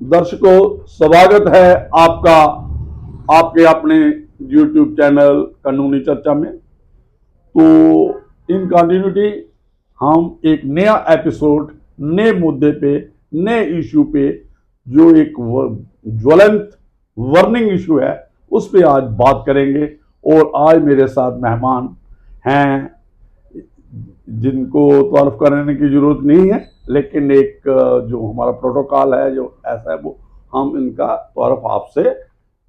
दर्शकों, स्वागत है आपका आपके अपने YouTube चैनल कानूनी चर्चा में। तो इन कंटिन्यूटी हम एक नया एपिसोड, नए मुद्दे पे, नए इशू पे, जो एक ज्वलंत वर्निंग इशू है, उस पे आज बात करेंगे। और आज मेरे साथ मेहमान हैं जिनको तारुफ करने की जरूरत नहीं है, लेकिन एक जो हमारा प्रोटोकॉल है, जो ऐसा है, वो हम इनका तारुफ आपसे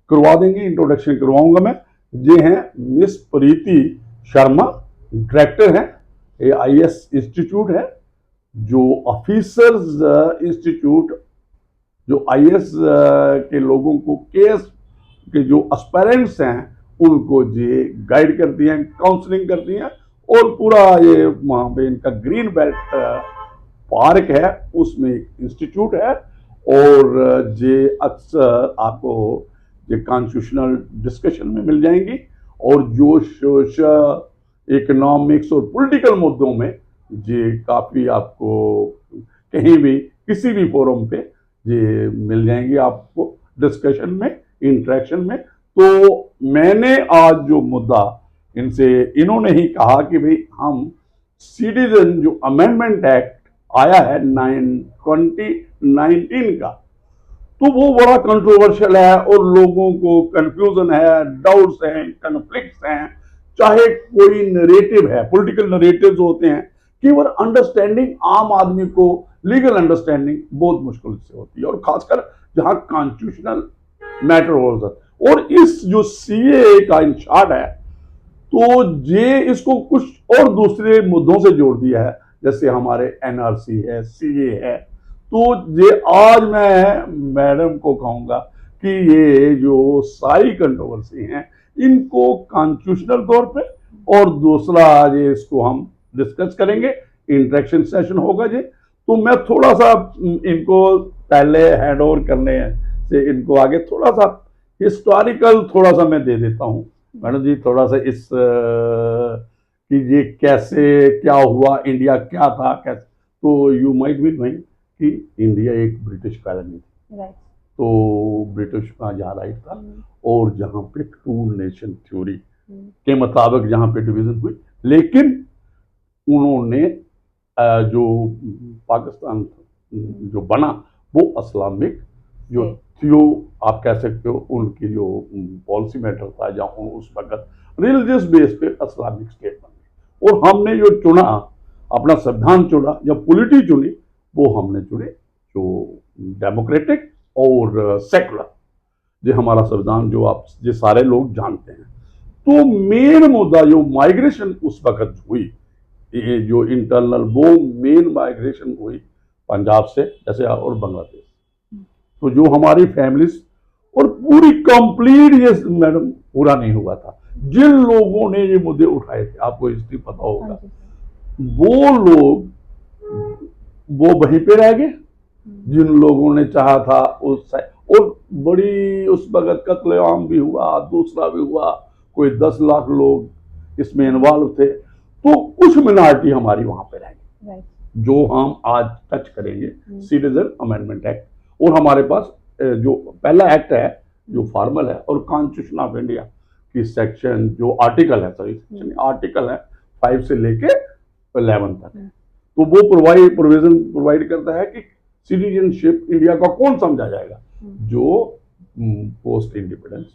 करवा देंगे। इंट्रोडक्शन करवाऊंगा मैं। ये हैं मिस प्रीति शर्मा, डायरेक्टर हैं। ये आईएएस इंस्टीट्यूट है, जो ऑफिसर्स इंस्टीट्यूट, जो आईएएस के लोगों को, केएस के जो एस्पायरेंट्स हैं, उनको ये गाइड करती हैं, काउंसलिंग करती हैं। और पूरा ये वहाँ पे इनका ग्रीन बेल्ट पार्क है, उसमें इंस्टीट्यूट है। और ये अक्सर आपको ये कॉन्स्टिट्यूशनल डिस्कशन में मिल जाएंगी, और जो सोशल, इकोनॉमिक्स और पॉलिटिकल मुद्दों में ये काफ़ी आपको कहीं भी किसी भी फोरम पे ये मिल जाएंगी आपको डिस्कशन में, इंटरेक्शन में। तो मैंने आज जो मुद्दा इनसे, इन्होंने ही कहा कि भाई हम सिटीजन जो अमेंडमेंट एक्ट आया है 2019 का, तो वो बड़ा कंट्रोवर्शियल है और लोगों को कंफ्यूजन है, डाउट्स हैं, कन्फ्लिक्ट्स हैं। चाहे कोई नरेटिव है, पॉलिटिकल नरेटिव्स होते हैं, केवल अंडरस्टैंडिंग आम आदमी को, लीगल अंडरस्टैंडिंग बहुत मुश्किल से होती है, और खासकर जहां कॉन्स्टिट्यूशनल मैटर हो जाता है। और इस जो सीए का इंशार्ट है, तो ये इसको कुछ और दूसरे मुद्दों से जोड़ दिया है, जैसे हमारे एनआरसी है, सीए है। तो ये आज मैं मैडम को कहूंगा कि ये जो सारी कंट्रोवर्सी हैं, इनको कॉन्स्टिट्यूशनल तौर पे, और दूसरा ये इसको हम डिस्कस करेंगे, इंटरेक्शन सेशन होगा जी। तो मैं थोड़ा सा इनको पहले हैंड ओवर करने से इनको आगे थोड़ा सा हिस्टोरिकल थोड़ा सा मैं दे देता हूँ। मैडम जी, थोड़ा सा इस कि ये कैसे क्या हुआ, इंडिया क्या था, कैसे। तो यू माइट बी नोइंग कि इंडिया एक ब्रिटिश कॉलोनी थी। राइट। तो ब्रिटिश का जहाँ राइट था, और जहाँ पे टू नेशन थ्योरी के मुताबिक जहाँ पे डिवीजन हुई, लेकिन उन्होंने जो पाकिस्तान जो बना, वो इस्लामिक जो थियो आप कह सकते हो, उनकी जो पॉलिसी मैटर था, जहाँ उस वक्त रिलीजियस बेस पे इस्लामिक स्टेट बन गई। और हमने जो चुना, अपना संविधान चुना, जब पॉलिटी चुनी, वो हमने चुने जो डेमोक्रेटिक और सेकुलर, जो हमारा संविधान, जो आप ये सारे लोग जानते हैं। तो मेन मुद्दा जो माइग्रेशन उस वक्त हुई, ये जो इंटरनल, वो मेन माइग्रेशन हुई पंजाब से, जैसे, और बांग्लादेश। तो जो हमारी फैमिलीज, और पूरी कंप्लीट, ये मैडम पूरा नहीं हुआ था। जिन लोगों ने ये मुद्दे उठाए थे, आपको हिस्ट्री पता होगा, वो लोग वो वहीं पे रह गए। जिन लोगों ने चाहा था उस, और बड़ी उस वक्त कत्लेआम भी हुआ, दूसरा भी हुआ, कोई 10 लाख लोग इसमें इन्वॉल्व थे। तो कुछ मिनॉरिटी हमारी वहां पे रह गई, जो हम आज टच करेंगे, सिटीजन अमेंडमेंट एक्ट। और हमारे पास जो पहला एक्ट है, जो फॉर्मल है, और कॉन्स्टिट्यूशन ऑफ इंडिया की सेक्शन, जो आर्टिकल है, सॉरी आर्टिकल है 5 से लेके 11 तक, तो वो प्रोविजन प्रोवाइड करता है कि सिटीजनशिप इंडिया का कौन समझा जाएगा, जो पोस्ट इंडिपेंडेंस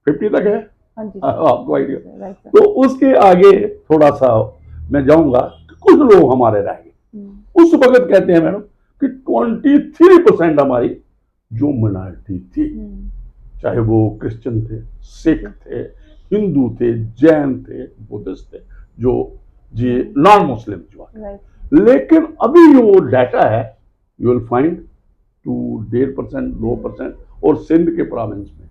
50 तक है, आपको आइडिया। तो उसके आगे थोड़ा सा मैं जाऊंगा कि कुछ लोग हमारे रह गए। उस वक्त कहते हैं मैडम कि 23% हमारी जो मिनॉरिटी थी, चाहे वो क्रिश्चियन थे, सिख थे, हिंदू थे, जैन थे, बुद्धिस्ट थे, जो जी नॉन मुस्लिम जो है। लेकिन अभी जो डाटा है, यू विल फाइंड टू 1.5%, 2%, और सिंध के प्रोविंस में।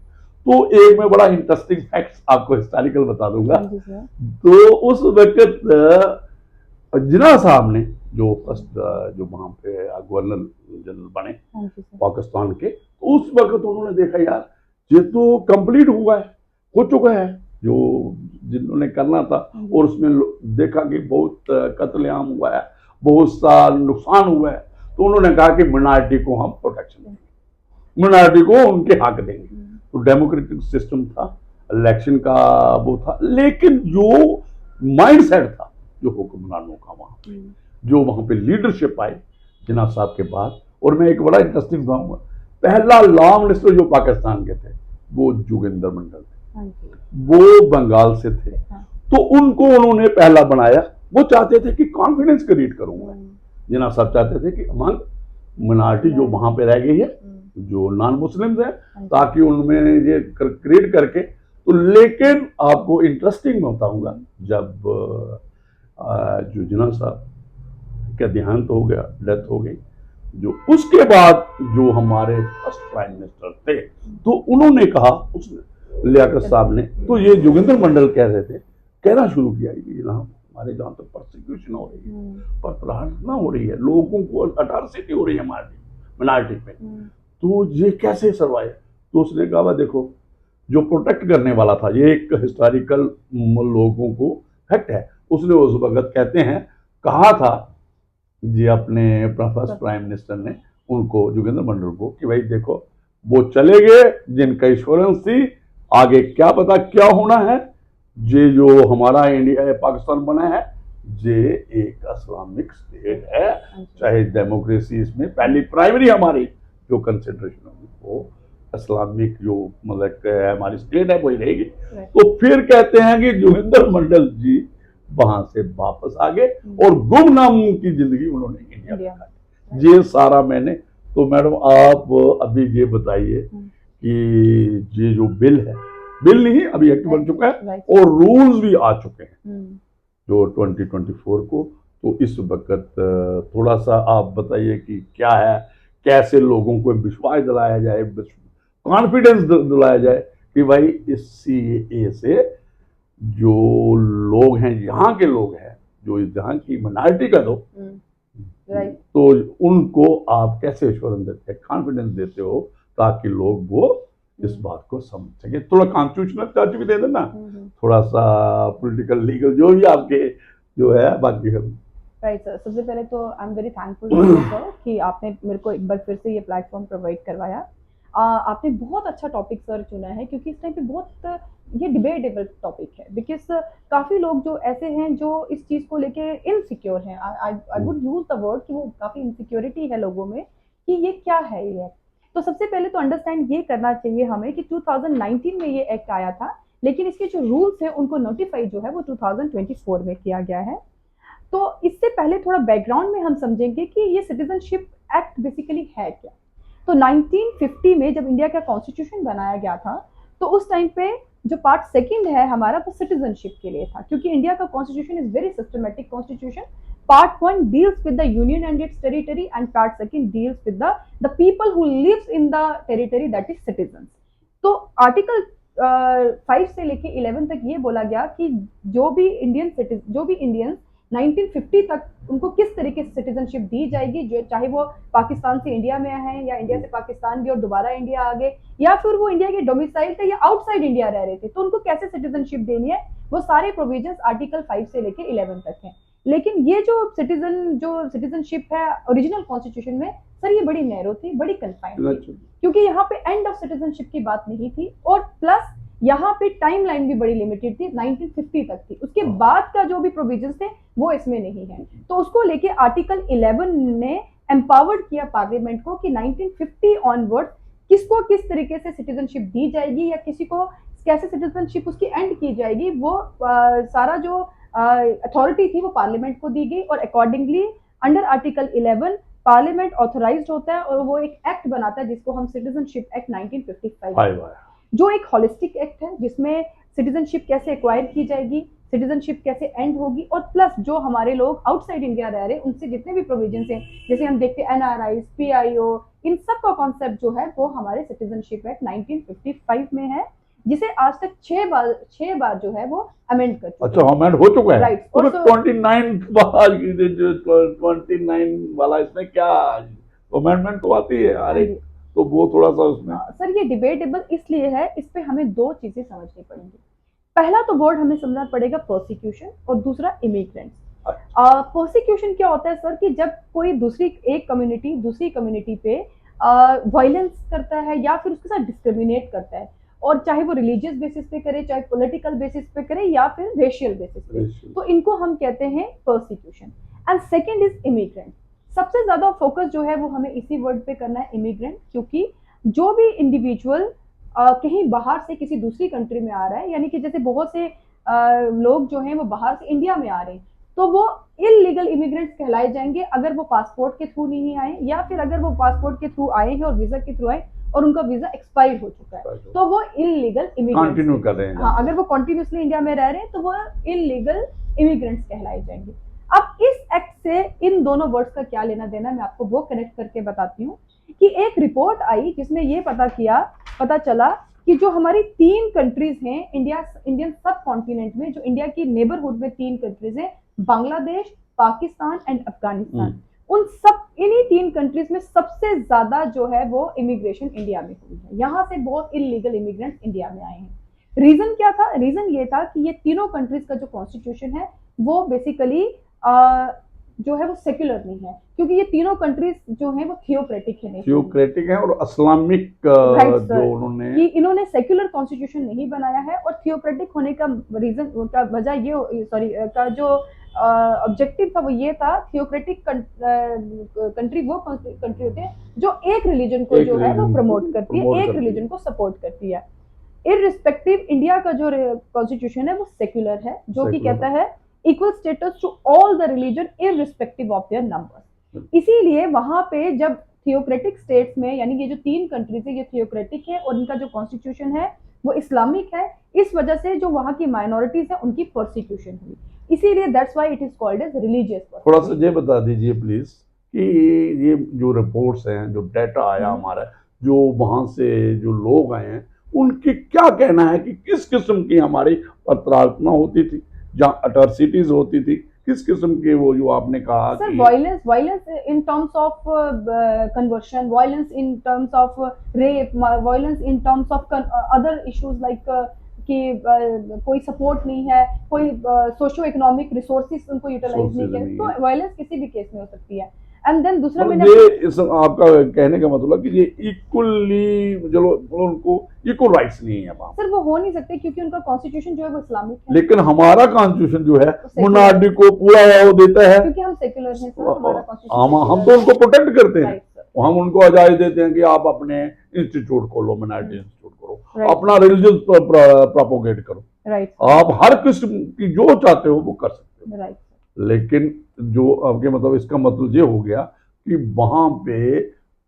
तो एक मैं बड़ा इंटरेस्टिंग फैक्ट आपको हिस्टोरिकल बता दूंगा। तो उस वक्त जिन्ना साहब ने जो फर्स्ट जो वहां पे गवर्नर जनरल बने पाकिस्तान के, तो उस वक्त उन्होंने देखा, यार ये तो कंप्लीट हुआ है, हो चुका है जो जिन्होंने करना था। और उसमें देखा कि बहुत कत्लेआम हुआ है, बहुत सा नुकसान हुआ है। तो उन्होंने कहा कि मिनॉरिटी को हम प्रोटेक्शन देंगे। मिनॉरिटी को उनके हक देंगे। तो डेमोक्रेटिक सिस्टम था, इलेक्शन का वो था, लेकिन जो माइंडसेट था जो हुक्मरानों का वहां, जो वहां पे लीडरशिप आई जिन्ना साहब के बाद। और मैं एक बड़ा इंटरेस्टिंग बताऊंगा, पहला लॉ मिनिस्टर जो पाकिस्तान के थे वो जोगिंदर मंडल थे, वो बंगाल से थे। तो उनको उन्होंने पहला बनाया। वो चाहते थे कि कॉन्फिडेंस क्रिएट करूंगा, जिन्ना साहब चाहते थे कि अमंग मिनॉरिटी जो वहां पे रह गई है, जो नॉन मुस्लिम्स है, ताकि उनमें ये क्रिएट करके। तो लेकिन आपको इंटरेस्टिंग बताऊंगा, जब जो जिन्ना साहब का देहांत हो गया, डेथ हो गई, जो उसके बाद जो हमारे फर्स्ट प्राइम मिनिस्टर थे, तो उन्होंने कहा, उसने लियाकत साहब ने, तो ये जोगिंदर मंडल कह रहे थे, कहना शुरू किया कि जनाब हमारे जहाँ तक परसिक्यूशन हो रही है, पर प्रताड़ना हो रही है, लोगों को अट्रॉसिटी हो रही है हमारी मिनॉरिटी पे, तो ये कैसे सर्वाइव। तो उसने कहा देखो, जो प्रोटेक्ट करने वाला था, ये एक हिस्टोरिकल लोगों को फैक्ट है, उसने उस वक्त कहते हैं कहा था जी अपने फर्स्ट प्राइम मिनिस्टर ने उनको, जोगिंदर मंडल को, कि भाई देखो वो चले गए जिनका इंश्योरेंस थी, आगे क्या पता क्या होना है, ये जो हमारा इंडिया पाकिस्तान बना है ये एक इस्लामिक स्टेट है, चाहे डेमोक्रेसी इसमें पहली प्राइमरी हमारी जो कंसिडरेशन होगी वो इस्लामिक जो मतलब हमारी स्टेट है वही रहेगी। तो फिर कहते हैं कि जोगिंदर मंडल जी वहां से वापस आ गए और गुमनाम की जिंदगी उन्होंने इंडिया में काटी। ये सारा मैंने, तो मैडम आप अभी ये बताइए कि ये जो बिल है, बिल नहीं अभी एक्ट बन चुका है और रूल्स भी आ चुके हैं जो 2024 को। तो इस वक्त थोड़ा सा आप बताइए कि क्या है, कैसे लोगों को विश्वास दिलाया जाए, कॉन्फिडेंस दिलाया जाए कि भाई इस CAA से जो लोग हैं, यहाँ के लोग हैं, जो यहाँ की माइनॉरिटी का दो, तो उनको आप कैसे एश्योरेंस देते हैं, कॉन्फिडेंस देते हो, ताकि लोग वो इस बात को समझ सके। थोड़ा कॉन्स्टिट्यूशनल चार्ज भी दे देना, थोड़ा सा पॉलिटिकल लीगल जो भी आपके जो है बाकी हम। राइट सर, सबसे पहले तो I am very thankful sir कि आपने मेरे को एक बार फिर से ये प्लेटफॉर्म प्रोवाइड करवाया। आपने बहुत अच्छा टॉपिक सर चुना है, क्योंकि इस टाइम पे बहुत ये डिबेटेबल टॉपिक है, बिकॉज काफ़ी लोग जो ऐसे हैं जो इस चीज़ को लेके इनसिक्योर हैं। I would use the word कि वो काफ़ी इनसिक्योरिटी है लोगों में कि ये क्या है ये। तो सबसे पहले तो अंडरस्टैंड ये करना चाहिए हमें कि 2019 में ये एक्ट आया था, लेकिन इसके जो रूल्स हैं उनको नोटिफाई जो है वो 2024 में किया गया है। तो इससे पहले थोड़ा बैकग्राउंड में हम समझेंगे कि ये सिटीजनशिप एक्ट बेसिकली है क्या। तो 1950 में जब इंडिया का कॉन्स्टिट्यूशन बनाया गया था, तो उस टाइम पे जो पार्ट सेकंड है हमारा वो सिटीजनशिप के लिए था, क्योंकि इंडिया का constitution is very systematic constitution. Part 1 deals with the union and its territory, and part 2 deals with the people who lives in the territory, that is citizens. तो article 5 से लेके 11 तक ये बोला गया कि जो भी इंडियंस 1950 तक उनको किस तरीके से सिटीजनशिप दी जाएगी, जो चाहे वो पाकिस्तान से इंडिया में आए या इंडिया से पाकिस्तान गए और दोबारा इंडिया आ गए, या फिर वो इंडिया के डोमिसाइल थे या आउटसाइड इंडिया रह रहे थे, तो उनको कैसे सिटीजनशिप देनी है, वो सारे प्रोविजंस आर्टिकल 5 से लेके 11 तक हैं। लेकिन ये जो सिटीजनशिप है ओरिजिनल कॉन्स्टिट्यूशन में सर, ये बड़ी नैरो थी, बड़ी कन्फाइंड थी, क्योंकि यहाँ पे एंड ऑफ सिटीजनशिप की बात नहीं थी, और प्लस यहाँ पे टाइम लाइन भी बड़ी लिमिटेड थी, 1950 तक थी। उसके बाद का जो भी प्रोविजंस थे वो इसमें नहीं है। तो उसको लेके आर्टिकल 11 ने एम्पावर्ड किया पार्लियामेंट को कि 1950 ऑनवर्ड किसको किस तरीके से सिटीजनशिप दी जाएगी या किसी को कैसे सिटीजनशिप उसकी एंड की जाएगी, वो सारा जो अथॉरिटी थी वो पार्लियामेंट को दी गई, और accordingly under article 11 parliament authorised होता है और वो एक एक्ट बनाता है जिसको हम सिटीजनशिप एक्ट 1955, जो एक होलिस्टिक एक्ट है जिसमें सिटीजनशिप कैसे एक्वायर की जाएगी, सिटीजनशिप कैसे एंड होगी, और प्लस जो हमारे लोग आउटसाइड इंडिया रह रहे हैं उनसे जितने भी प्रोविजंस हैं, जैसे हम देखते हैं NRIs, PIO, इन सब का कॉन्सेप्ट जो है वो हमारे सिटीजनशिप एक्ट 1955 में है, जिसे आज तक 6 बार जो है वो अमेंड कर चुका है। अच्छा, अमेंड हो चुका है, राइट। तो 29 वाला इसमें क्या अमेंडमेंट तो आती है, अरे तो वो थोड़ा सा उसमें सर ये डिबेटेबल इसलिए है, इस पे हमें दो चीजें समझनी पड़ेंगी। पहला तो वर्ड हमें समझना पड़ेगा प्रोसिक्यूशन, और दूसरा इमिग्रेंट्स। प्रोसिक्यूशन क्या होता है सर, कि जब कोई एक कम्युनिटी दूसरी कम्युनिटी पे वायलेंस करता है या फिर उसके साथ डिस्क्रिमिनेट करता है, और चाहे वो रिलीजियस बेसिस पे करे, चाहे पॉलिटिकल बेसिस पे करे या फिर रेशियल बेसिस पे, तो इनको हम कहते हैं persecution. And second is immigrant. सबसे ज्यादा फोकस जो है वो हमें इसी वर्ड पे करना है, इमिग्रेंट, क्योंकि जो भी इंडिविजुअल कहीं बाहर से किसी दूसरी कंट्री में आ रहा है, यानी कि जैसे बहुत से लोग जो हैं वो बाहर से इंडिया में आ रहे हैं, तो वो इलीगल इमिग्रेंट्स कहलाए जाएंगे अगर वो पासपोर्ट के थ्रू नहीं आए, या फिर अगर वो पासपोर्ट के थ्रू आए हैं और वीजा के थ्रू आए और उनका वीजा एक्सपायर हो चुका है, तो वो इलीगल इमिग्रेंट कंटिन्यू कर रहे हैं। हाँ, अगर वो कॉन्टिन्यूसली इंडिया में रह रहे हैं तो वो इलीगल इमिग्रेंट्स कहलाए जाएंगे। अब इस एक्ट से इन दोनों वर्ड्स का क्या लेना देना, मैं आपको वो कनेक्ट करके बताती हूँ कि एक रिपोर्ट आई जिसमें ये पता चला कि जो हमारी 3 कंट्रीज हैं इंडियन सब कॉन्टिनेंट में, जो इंडिया की नेबरहुड में 3 कंट्रीज हैं, बांग्लादेश, पाकिस्तान एंड अफगानिस्तान, उन सब इन्हीं 3 कंट्रीज में सबसे ज्यादा जो है वो इमिग्रेशन इंडिया में हुई है। यहाँ से बहुत इलीगल इमिग्रेंट्स इंडिया में आए हैं। रीजन क्या था? रीजन ये था कि ये तीनों कंट्रीज का जो कॉन्स्टिट्यूशन है वो बेसिकली जो है वो सेक्युलर नहीं है, क्योंकि ये तीनों कंट्रीज जो हैं वो थियोक्रेटिक है, थियोक्रेटिक है और इस्लामिक जो उन्होंने कि इन्होंने सेक्युलर कॉन्स्टिट्यूशन नहीं बनाया है। और थियोक्रेटिक होने का रीजन का वजह ये का जो ऑब्जेक्टिव था वो ये था, थियोक्रेटिक कंट्री वो कंट्री होते हैं जो एक रिलीजन को जो है वो प्रमोट करती है, एक रिलीजन को सपोर्ट करती है। इररिस्पेक्टिव इंडिया का जो कॉन्स्टिट्यूशन है वो सेक्युलर है, जो कि कहता है equal status to all the religion irrespective of their numbers. इसीलिए वहां पे जब थियोक्रेटिक स्टेट्स में, यानी ये जो 3 कंट्रीज है ये थियोक्रेटिक है और इनका जो कॉन्स्टिट्यूशन है वो इस्लामिक है, इस वजह से जो वहां की माइनॉरिटीज है उनकी परसिक्यूशन हुई, इसीलिए that's why it is called as religious. थोड़ा सा ये बता दीजिए प्लीज कि ये जो रिपोर्ट्स हैं, जो डाटा आया हमारा, जो वहां से जो लोग आए हैं, उनकी क्या कहना है कि किस किस्म की हमारी प्रार्थना होती थी, जहाँ अटॉर्सिटीज होती थी, किस किस्म के वो जो आपने कहा sir, violence in terms of conversion, violence in terms of rape, violence in terms of other issues like कि कोई सपोर्ट नहीं है, कोई सोशो इकोनॉमिक रिसोर्सेज उनको यूटिलाइज नहीं है, तो वायलेंस किसी भी केस में हो सकती है। एंड देन दूसरा मैंने इस आपका कहने का मतलब कि ये इक्वली चलो उनको इक्वल राइट्स नहीं है वहाँ। सर वो हो नहीं सकते क्योंकि उनका कॉन्स्टिट्यूशन जो है वो इस्लामिक है, लेकिन हमारा कॉन्स्टिट्यूशन जो है मोनार्की को पूरा वो देता है, क्योंकि हम सेक्युलर हैं सर, हमारा हम तो उनको प्रोटेक्ट करते हैं, हम उनको आजादी देते हैं कि आप अपने इंस्टीट्यूट खोलो, मिनारिटी इंस्टीट्यूट करो, अपना रिलीजियस प्रोपोगेट करो, आप हर किस्म की जो चाहते हो वो कर सकते हो। लेकिन जो आपके मतलब इसका मतलब ये हो गया कि वहां पे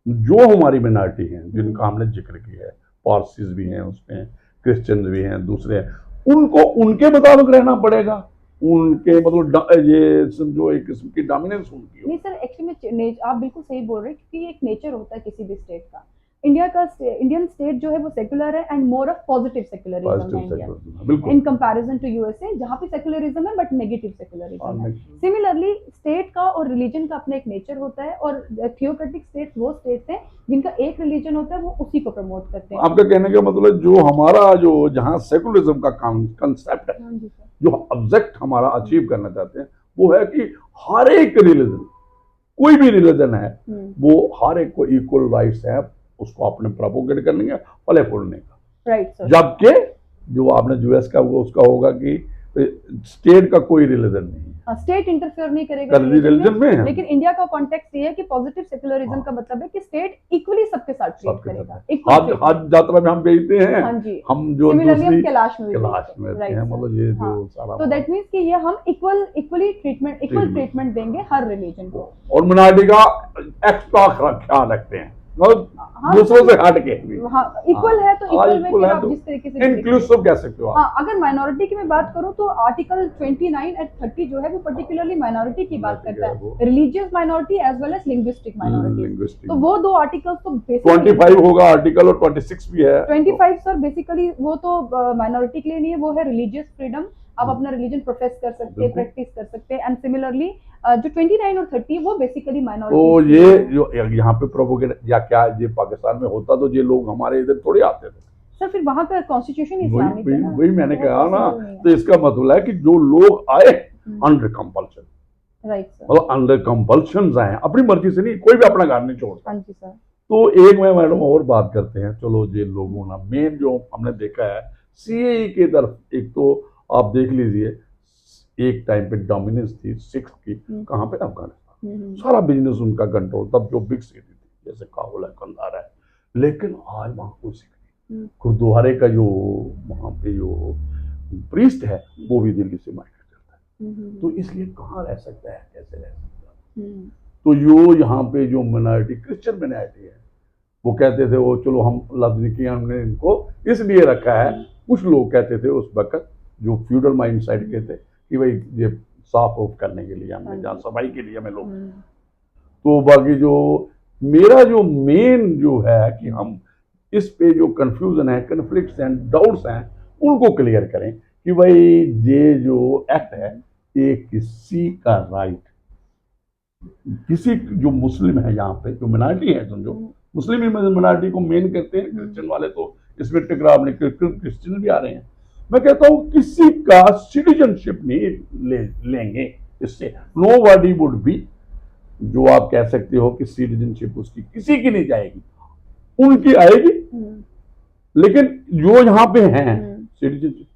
जो हमारी मिनारिटी हैं जिनका हमने जिक्र किया है, पारसीज भी हैं उसमें, क्रिश्चियन भी हैं, दूसरे हैं, उनको उनके मुताबिक रहना पड़ेगा, उनके मतलब ये समझो एक किस्म की डोमिनेंस उनकी। नहीं सर, एक्चुअली में आप बिल्कुल सही बोल रहे हैं, क्योंकि एक नेचर होता है किसी भी स्टेट का। इंडियन स्टेट जो है वो सेकुलर है and more of positive secularism है इन कंपैरिजन टू यूएसए, जहाँ पे सेकुलरिज्म है बट नेगेटिव सेकुलरिज्म है। सिमिलरली स्टेट का और रिलीजन का अपना एक नेचर होता है, और थियोक्रेटिक स्टेट्स वो स्टेट्स हैं जिनका एक रिलीजन होता है, वो उसी को प्रमोट करते हैं। आपका कहने का मतलब जो हमारा जो जहाँ सेकुलरिज्म का कंसेप्ट है, जो ऑब्जेक्ट हमारा अचीव करना चाहते हैं, वो है कि हर एक रिलीजन, कोई भी रिलीजन है, वो हर एक को इक्वल राइट्स है उसको अपने प्रोपोगेट करने का, फले फूलने का। Right sir. जबकि जो आपने यूएस का वो उसका होगा कि स्टेट का कोई रिलीजन नहीं है, स्टेट इंटरफेयर नहीं करेगा रिलीजन में। लेकिन इंडिया का कॉन्टेक्स्ट ये है कि पॉजिटिव सेकुलरिज्म का मतलब है कि स्टेट इक्वली सबके साथ ट्रीट करेगा। हज यात्रा में हम भेजते हैं, हम जो दूसरी कैलाश में रहते हैं, मतलब ये जो सारा, तो दैट मींस कि ये हम इक्वल ट्रीटमेंट देंगे हर रिलीजन को, और मिनारिटी का एक्स्ट्रा ख्याल रखते हैं दूसरों से हट के। इक्वल है तो इक्वल में आप जिस तरीके से इंक्लूसिव कह सकते हो। हाँ, अगर माइनॉरिटी की मैं बात करूं तो आर्टिकल 29 और 30 जो है वो पर्टिकुलरली माइनॉरिटी की बात करता है, religious minority as well as linguistic minority. तो वो 2 आर्टिकल्स तो 25 होगा आर्टिकल, और 26 भी है। 25 सर बेसिकली वो तो माइनॉरिटी के लिए नहीं है, वो है रिलीजियस फ्रीडम, आप अपना रिलीजन प्रोफेस कर सकते हैं, प्रैक्टिस कर सकते हैं। एंड सिमिलरली जो 29 और 30 वो बेसिकली माइनॉरिटी। तो ये जो यहाँ पे प्रोपोगेट या क्या ये पाकिस्तान में होता तो ये लोग हमारे इधर थोड़े आते थे सर, फिर वहाँ का कॉन्स्टिट्यूशन इस्लामिक है ना। वही मैंने कहा ना, तो इसका मतलब है कि जो लोग आए अंडर कंपल्शन, राइट सर, मतलब अंडर कंपल्शन आए, अपनी मर्जी से नहीं, कोई भी अपना घर नहीं छोड़ता। हाँ जी सर। तो एक मैं मैडम और बात करते हैं, चलो ये लोगों ना मेन जो हमने देखा है सीएई के तरफ, एक तो आप देख लीजिए एक टाइम पे डोमिनेंस थी सिक्स की, कहाँ पे, अफगानिस्तान, सारा बिजनेस उनका कंट्रोल, तब जो बिग सिटी थी जैसे काबुल है, कंधार है, लेकिन आज वहाँ कोई सिख नहीं। गुरुद्वारे का जो वहाँ पे जो प्रीस्ट है वो भी दिल्ली से माइग्रेट करता है, तो इसलिए कहाँ रह सकता है, कैसे रह सकता है। तो जो यहाँ पे जो मिनॉरिटी क्रिश्चियन मिनॉरिटी है, वो कहते थे वो चलो हम लफ्ज किया हमने इनको इसलिए रखा है, कुछ लोग कहते थे उस वक्त जो फ्यूडल माइंड साइड के थे कि भाई ये साफ ऑफ करने के लिए हमने, जहाँ सफाई के लिए हमें लोग, तो बाकी जो मेरा जो मेन जो है कि हम इस पे जो कंफ्यूजन है, कन्फ्लिक्ट्स हैं, डाउट्स हैं, उनको क्लियर करें कि भाई ये जो एक्ट है ये किसी का राइट, किसी जो मुस्लिम है यहाँ पे जो मिनॉरिटी है, समझो मुस्लिम मिनॉरिटी को मेन करते हैं, क्रिश्चियन वाले तो इसमें टकराव नहीं, क्रिश्चियन भी आ रहे हैं, मैं कहता हूँ किसी का सिटीजनशिप नहीं लेंगे इससे, नो बॉडी वुड बी, जो आप कह सकते हो कि सिटीजनशिप उसकी किसी की नहीं जाएगी, उनकी आएगी, लेकिन जो यहाँ पे हैं सिटीजनशिप,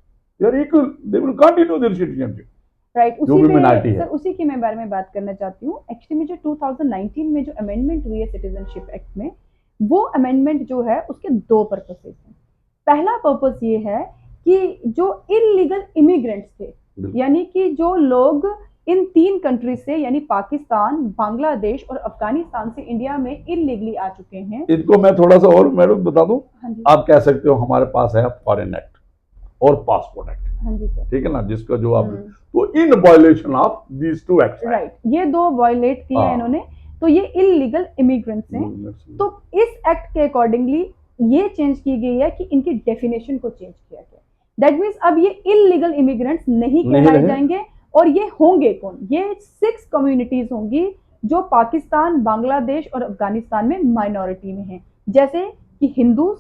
यार एक they will continue their citizenship, right. जो भी मिनॉरिटी है। सर उसी के मैं बारे में बात करना चाहती हूँ। एक्चुअली में जो 2019 में जो अमेंडमेंट हुई है सिटीजनशिप एक्ट में, वो अमेंडमेंट जो है उसके दो पर्पसेस हैं। पहला पर्पस ये है कि जो इलीगल इमिग्रेंट्स थे, यानी कि जो लोग इन 3 कंट्रीज से यानी पाकिस्तान, बांग्लादेश और अफगानिस्तान से इंडिया में इलीगली आ चुके हैं, इनको मैं थोड़ा सा और मैडम बता दूं, आप कह सकते हो हमारे पास है फॉरेन एक्ट और पासपोर्ट एक्ट, हाँ जी सर, ठीक है ना, जिसका जो आप, तो in violation of these two act, right, ये दो वायलेट किए हैं इन्होंने, तो ये इलीगल इमिग्रेंट्स हैं। तो इस एक्ट के अकॉर्डिंगली ये चेंज की गई है कि इनकी डेफिनेशन को चेंज किया गया। दैट मीन्स अब ये इलीगल इमिग्रेंट्स नहीं कहलाए जाएंगे, और ये होंगे कौन, ये 6 कम्युनिटीज होंगी जो पाकिस्तान, बांग्लादेश और अफगानिस्तान में माइनॉरिटी में हैं, जैसे कि हिंदूज,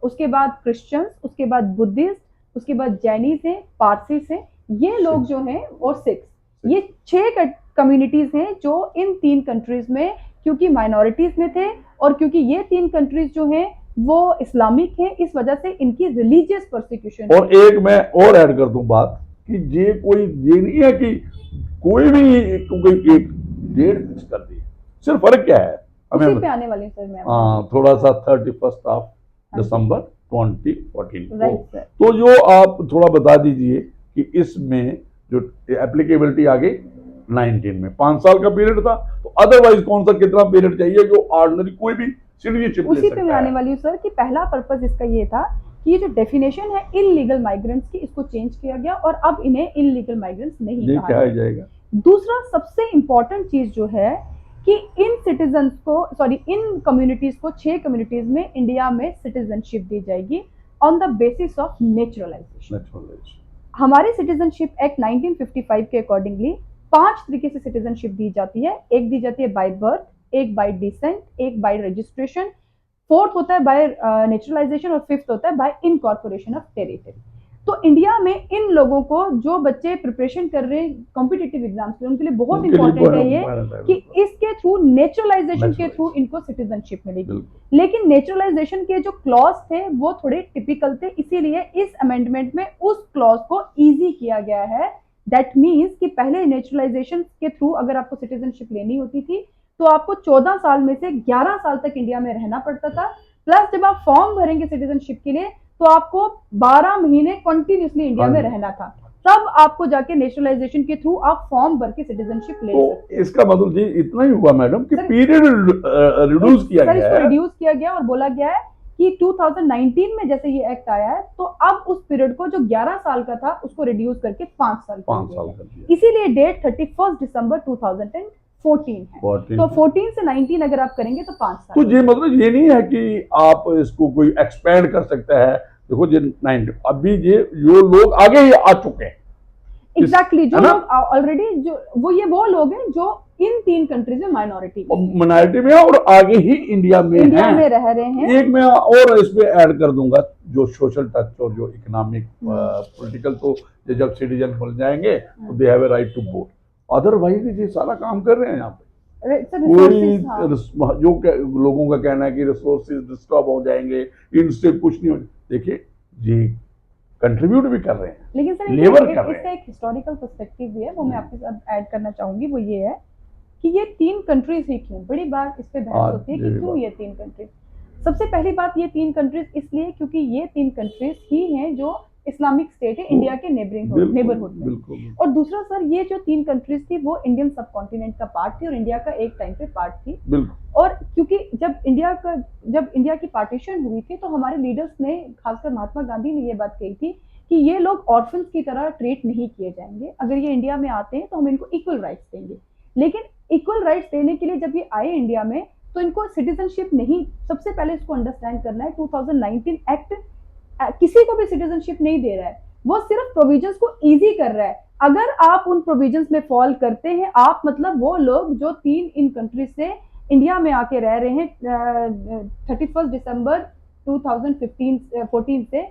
उसके बाद क्रिश्चियंस, उसके बाद बुद्धिस्ट, उसके बाद जैनीज हैं, पारसीस हैं, ये लोग जो हैं, और सिख्स, ये 6 कम्युनिटीज हैं जो इन 3 कंट्रीज में क्योंकि माइनॉरिटीज में थे, और क्योंकि ये 3 कंट्रीज जो हैं वो इस्लामिक हैं, इस वजह से इनकी रिलीजियस परसिक्यूशन। और एक मैं और ऐड कर दूं बात कि ये कोई ये नहीं है कि कोई भी कोई एक डेट फिक्स कर दी, सिर्फ फर्क क्या है हमें पे आने वाले सर मैं थोड़ा सा 31 दिसंबर 2014 राइट। तो जो आप थोड़ा बता दीजिए कि इसमें जो एप्लीकेबिलिटी आ गई 19 में 5 साल का पीरियड था, तो अदरवाइज कौन सा कितना पीरियड चाहिए जो ऑर्डिनरी कोई भी सिटीजनशिप ले सकता है। उसी पे मैं आने वाली हूँ सर कि पहला पर्पस इसका ये था कि ये जो डेफिनेशन है इलीगल माइग्रेंट्स की, इसको चेंज किया गया और अब इन्हें इलीगल माइग्रेंट्स नहीं कहा जाएगा। दूसरा सबसे इंपॉर्टेंट चीज जो है कि इन सिटीजन्स को, सॉरी इन कम्युनिटीज को, 6 कम्युनिटीज में इंडिया में सिटीजनशिप दी जाएगी on the basis of naturalisation. हमारे सिटीजनशिप एक्ट 1955 के अकॉर्डिंगली 5 तरीके से सिटीजनशिप दी जाती है। एक दी जाती है बाय बर्थ, एक बाय डिसेंट, एक बाय रजिस्ट्रेशन, 4th होता है बाय नेचुरलाइजेशन, और 5th होता है बाय इनकॉर्पोरेशन ऑफ टेरिटरी। तो इंडिया में इन लोगों को, जो बच्चे प्रिपरेशन कर रहे हैं कॉम्पिटिटिव एग्जाम्स के, उनके लिए बहुत इंपॉर्टेंट है ये कि इसके थ्रू, नेचुरलाइजेशन के थ्रू इनको सिटीजनशिप मिलेगी। लेकिन नेचुरलाइजेशन के जो क्लॉज थे वो थोड़े टिपिकल थे, इसीलिए इस अमेंडमेंट में उस क्लॉज को इजी किया गया है। दैट मीन्स कि पहले नेचुरलाइजेशन के थ्रू अगर आपको सिटीजनशिप लेनी होती थी तो आपको 14 साल में से 11 साल तक इंडिया में रहना पड़ता था, प्लस जब आप फॉर्म भरेंगे सिटीजनशिप के लिए तो आपको 12 महीने कंटिन्यूसली इंडिया में रहना था, तब आपको जाके नेशनलाइजेशन के थ्रू आप फॉर्म भर के सिटीजनशिप ले सकते हैं। इसका मतलब जी इतना ही हुआ मैडम कि पीरियड रिड्यूस किया गया है, रिड्यूस किया गया और बोला गया है कि 2019 में जैसे ये एक्ट आया है तो अब उस पीरियड को जो 11 साल का था उसको रिड्यूस करके 5 साल कर दिया। इसीलिए डेट 31 दिसंबर 2014 है। तो 14 से 19 अगर आप करेंगे तो 5 साल। तो ये मतलब ये नहीं है कि आप इसको कोई एक्सपेंड कर सकता है। देखो ये 9 अभी ये जो लोग आगे ही आ चुके हैं, एग्जैक्टली जो लोग ऑलरेडी, जो वो लोग हैं जो इन 3 कंट्रीज में माइनॉरिटी में और आगे ही इंडिया में रह रहे हैं। एक मैं और इसमें ऐड कर दूंगा जो सोशल टच और जो इकोनॉमिक पॉलिटिकल, तो जब सिटीजन बन जाएंगे तो they have a right to vote, otherwise ये सारा काम कर रहे हैं यहाँ पे। सर कोई रिसोर्सेज, हाँ लोगों का कहना है कि रिसोर्सेज डिस्टर्ब हो जाएंगे, इनसे कुछ नहीं हो। देखिए ये कंट्रीब्यूट भी कर रहे हैं, लेकिन सर लेबर कर रहे इसका हैं। एक हिस्टोरिकल पर्सपेक्टिव भी है, वो मैं आपके साथ ऐड करना चाहूंगी। वो ये है कि ये 3 कंट्रीज ही क्यों, बड़ी बार इस पे बहस होती है कि क्यों ये 3 कंट्रीज। सबसे पहली बात, ये 3 कंट्रीज इसलिए क्योंकि ये 3 कंट्रीज ही हैं जो इस्लामिक स्टेट है इंडिया के नेबरहुड में। बिल्कुल और दूसरा सर, ये जो 3 कंट्रीज थी वो इंडियन सब कॉन्टिनेंट का पार्ट थी और इंडिया का एक टाइम पे पार्ट थी। बिल्कुल। और क्योंकि जब इंडिया की पार्टीशन हुई थी तो हमारे लीडर्स ने, खासकर महात्मा गांधी ने ये बात कही थी कि ये लोग ऑर्फन्स की तरह ट्रीट नहीं किए जाएंगे, अगर ये इंडिया में आते हैं तो हम इनको इक्वल राइट्स देंगे। लेकिन इक्वल राइट्स देने के लिए जब ये आए इंडिया में तो इनको सिटीजनशिप नहीं, सबसे पहले इसको अंडरस्टैंड करना है 2019 एक्ट किसी को भी सिटीजनशिप नहीं दे रहा है, वो सिर्फ प्रोविजंस को इजी कर रहा है। अगर आप उन प्रोविजंस में फॉल करते हैं, आप मतलब वो लोग जो 3 इन कंट्रीज से इंडिया में आके रह रहे हैं 31 दिसंबर 2014 से,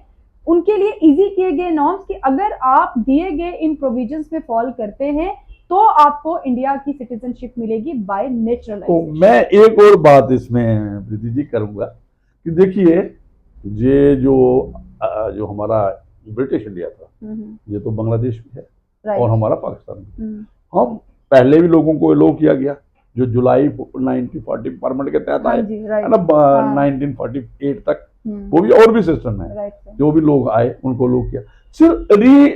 उनके लिए इजी किए गए नॉर्म्स कि अगर आप दिए गए इन प्रोविजंस में फॉल करते हैं तो आपको इंडिया की सिटीजनशिप मिलेगी बाय तो नेचुरलाइजेशन। मैं एक और बात इसमें प्रीति जी करूंगा कि देखिए ये जो हमारा ब्रिटिश इंडिया था, ये तो बांग्लादेश भी है और हमारा पाकिस्तान भी। हम पहले भी लोगों को अलो किया गया, जो जुलाई 1940 परमिट के तहत आए है ना, 1948 तक, वो भी और भी सिस्टम है, जो भी लोग आए उनको अलो किया। सिर्फ री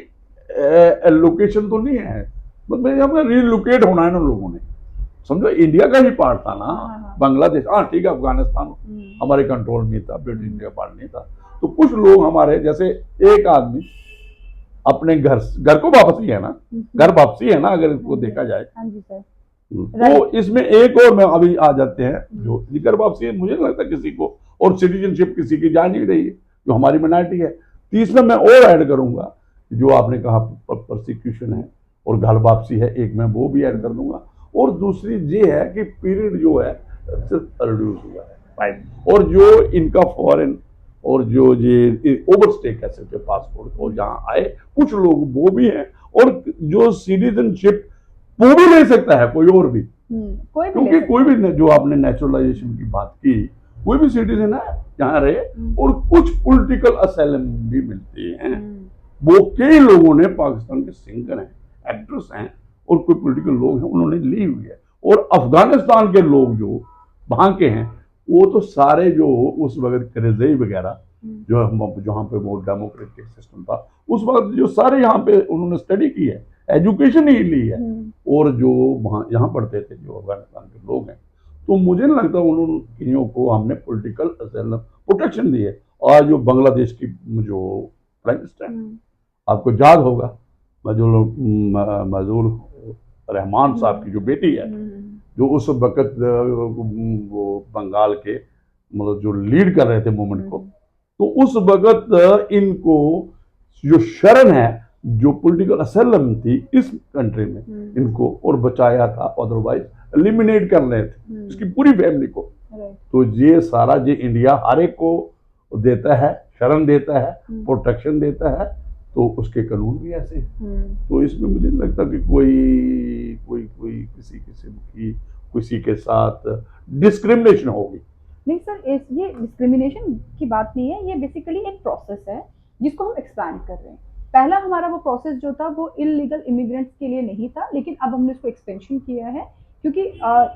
एलोकेशन तो नहीं है, मतलब रिलोकेट होना है ना लोगों ने, समझो इंडिया का ही पार्ट था ना बांग्लादेश। हाँ ठीक है, अफगानिस्तान हमारे कंट्रोल में था, ब्रिटिश इंडिया पार्ट नहीं था। तो कुछ लोग हमारे जैसे, एक आदमी अपने घर को वापसी है ना, घर वापसी है ना, अगर इसको देखा जाए तो इसमें एक और में अभी आ जाते हैं जो घर वापसी है, मुझे नहीं लगता किसी को, और सिटीजनशिप किसी की जा नहीं रही है जो हमारी माइनॉरिटी है। तीसरा मैं और ऐड करूंगा, जो आपने कहा प्रोसिक्यूशन है और घर वापसी है, एक मैं वो भी ऐड कर दूंगा। और दूसरी ये है कि पीरियड जो है सिर्फ रिड्यूस हुआ है फाइन, और जो इनका फॉरेन और जो ये ओवर स्टे कह सकते पासपोर्ट और जहाँ आए कुछ लोग वो भी हैं, और जो सिटीजनशिप वो भी ले सकता है कोई और भी, क्योंकि कोई भी जो आपने नेचुरलाइजेशन की बात की, कोई भी सिटीजन है यहाँ रहे, और कुछ पॉलिटिकल असाइलम भी मिलते हैं। वो कई लोगों ने, पाकिस्तान के सिंगर हैं, एक्ट्रेस हैं और कोई पॉलिटिकल लोग हैं, उन्होंने ली हुई है। और अफगानिस्तान के लोग जो वहां के हैं, वो तो सारे जो उस वक्त करज़ई वगैरह जो जहाँ पे वो डेमोक्रेटिक सिस्टम था उस वक्त, जो सारे यहाँ पे उन्होंने स्टडी की है, एजुकेशन ही ली है, और जो वहाँ यहाँ पढ़ते थे जो अफगानिस्तान के लोग हैं, तो मुझे नहीं लगता उन्होंने को हमने पॉलिटिकल असाइलम प्रोटेक्शन दी है। और जो बांग्लादेश की जो प्राइम मिनिस्टर है, आपको याद होगा मजूर रहमान साहब की जो बेटी है, जो उस वक्त वो बंगाल के मतलब जो लीड कर रहे थे मूवमेंट को, तो उस वक्त इनको जो शरण है, जो पॉलिटिकल असाइलम थी इस कंट्री में, इनको और बचाया था, अदरवाइज एलिमिनेट कर रहे थे इसकी पूरी फैमिली को। तो ये सारा ये इंडिया हर एक को देता है, शरण देता है, प्रोटेक्शन देता है, तो उसके कानून भी ऐसे हैं। तो इसमें मुझे नहीं लगता कि कोई किसी के साथ डिस्क्रिमिनेशन होगी। नहीं सर, ये डिस्क्रिमिनेशन की बात नहीं है, ये बेसिकली एक प्रोसेस है जिसको हम एक्सपैंड कर रहे हैं। पहला हमारा वो प्रोसेस जो था वो इलीगल इमिग्रेंट्स के लिए नहीं था, लेकिन अब हमने उसको एक्सपेंशन किया है, क्योंकि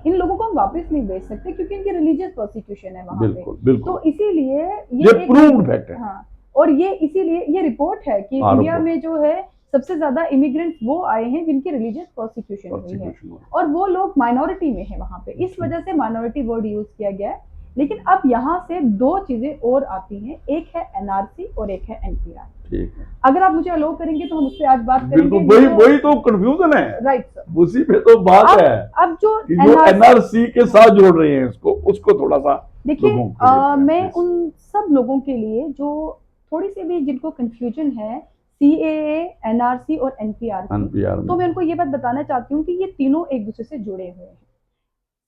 इन लोगों को हम वापस नहीं भेज सकते क्योंकि इनकी रिलीजियस प्रोसिक्यूशन है वहाँ पे। तो इसीलिए ये प्रूव्ड फैक्ट है। हाँ, और ये इसीलिए ये रिपोर्ट है कि इंडिया में जो है सबसे ज्यादा इमिग्रेंट्स वो आए हैं जिनकी रिलीजियस प्रोसिक्यूशन हुई है, और वो लोग माइनॉरिटी में है वहाँ पे, इस वजह से माइनॉरिटी वर्ड यूज किया गया है। लेकिन अब यहाँ से 2 चीजें और आती हैं, एक है एनआरसी और एक है एनपीआर। अगर आप मुझे अलो करेंगे तो हम उस पर आज बात करेंगे। वही तो कंफ्यूजन है, राइट सर, उसी पे तो बात है। अब जो एनआरसी के साथ जोड़ रहे हैं इसको, उसको थोड़ा सा देखिए, मैं उन सब लोगों के लिए जो थोड़ी सी भी जिनको कंफ्यूजन है सीएए, एनआरसी और एनपीआर, तो मैं उनको ये बात बताना चाहती हूँ कि ये तीनों एक दूसरे से जुड़े हुए हैं।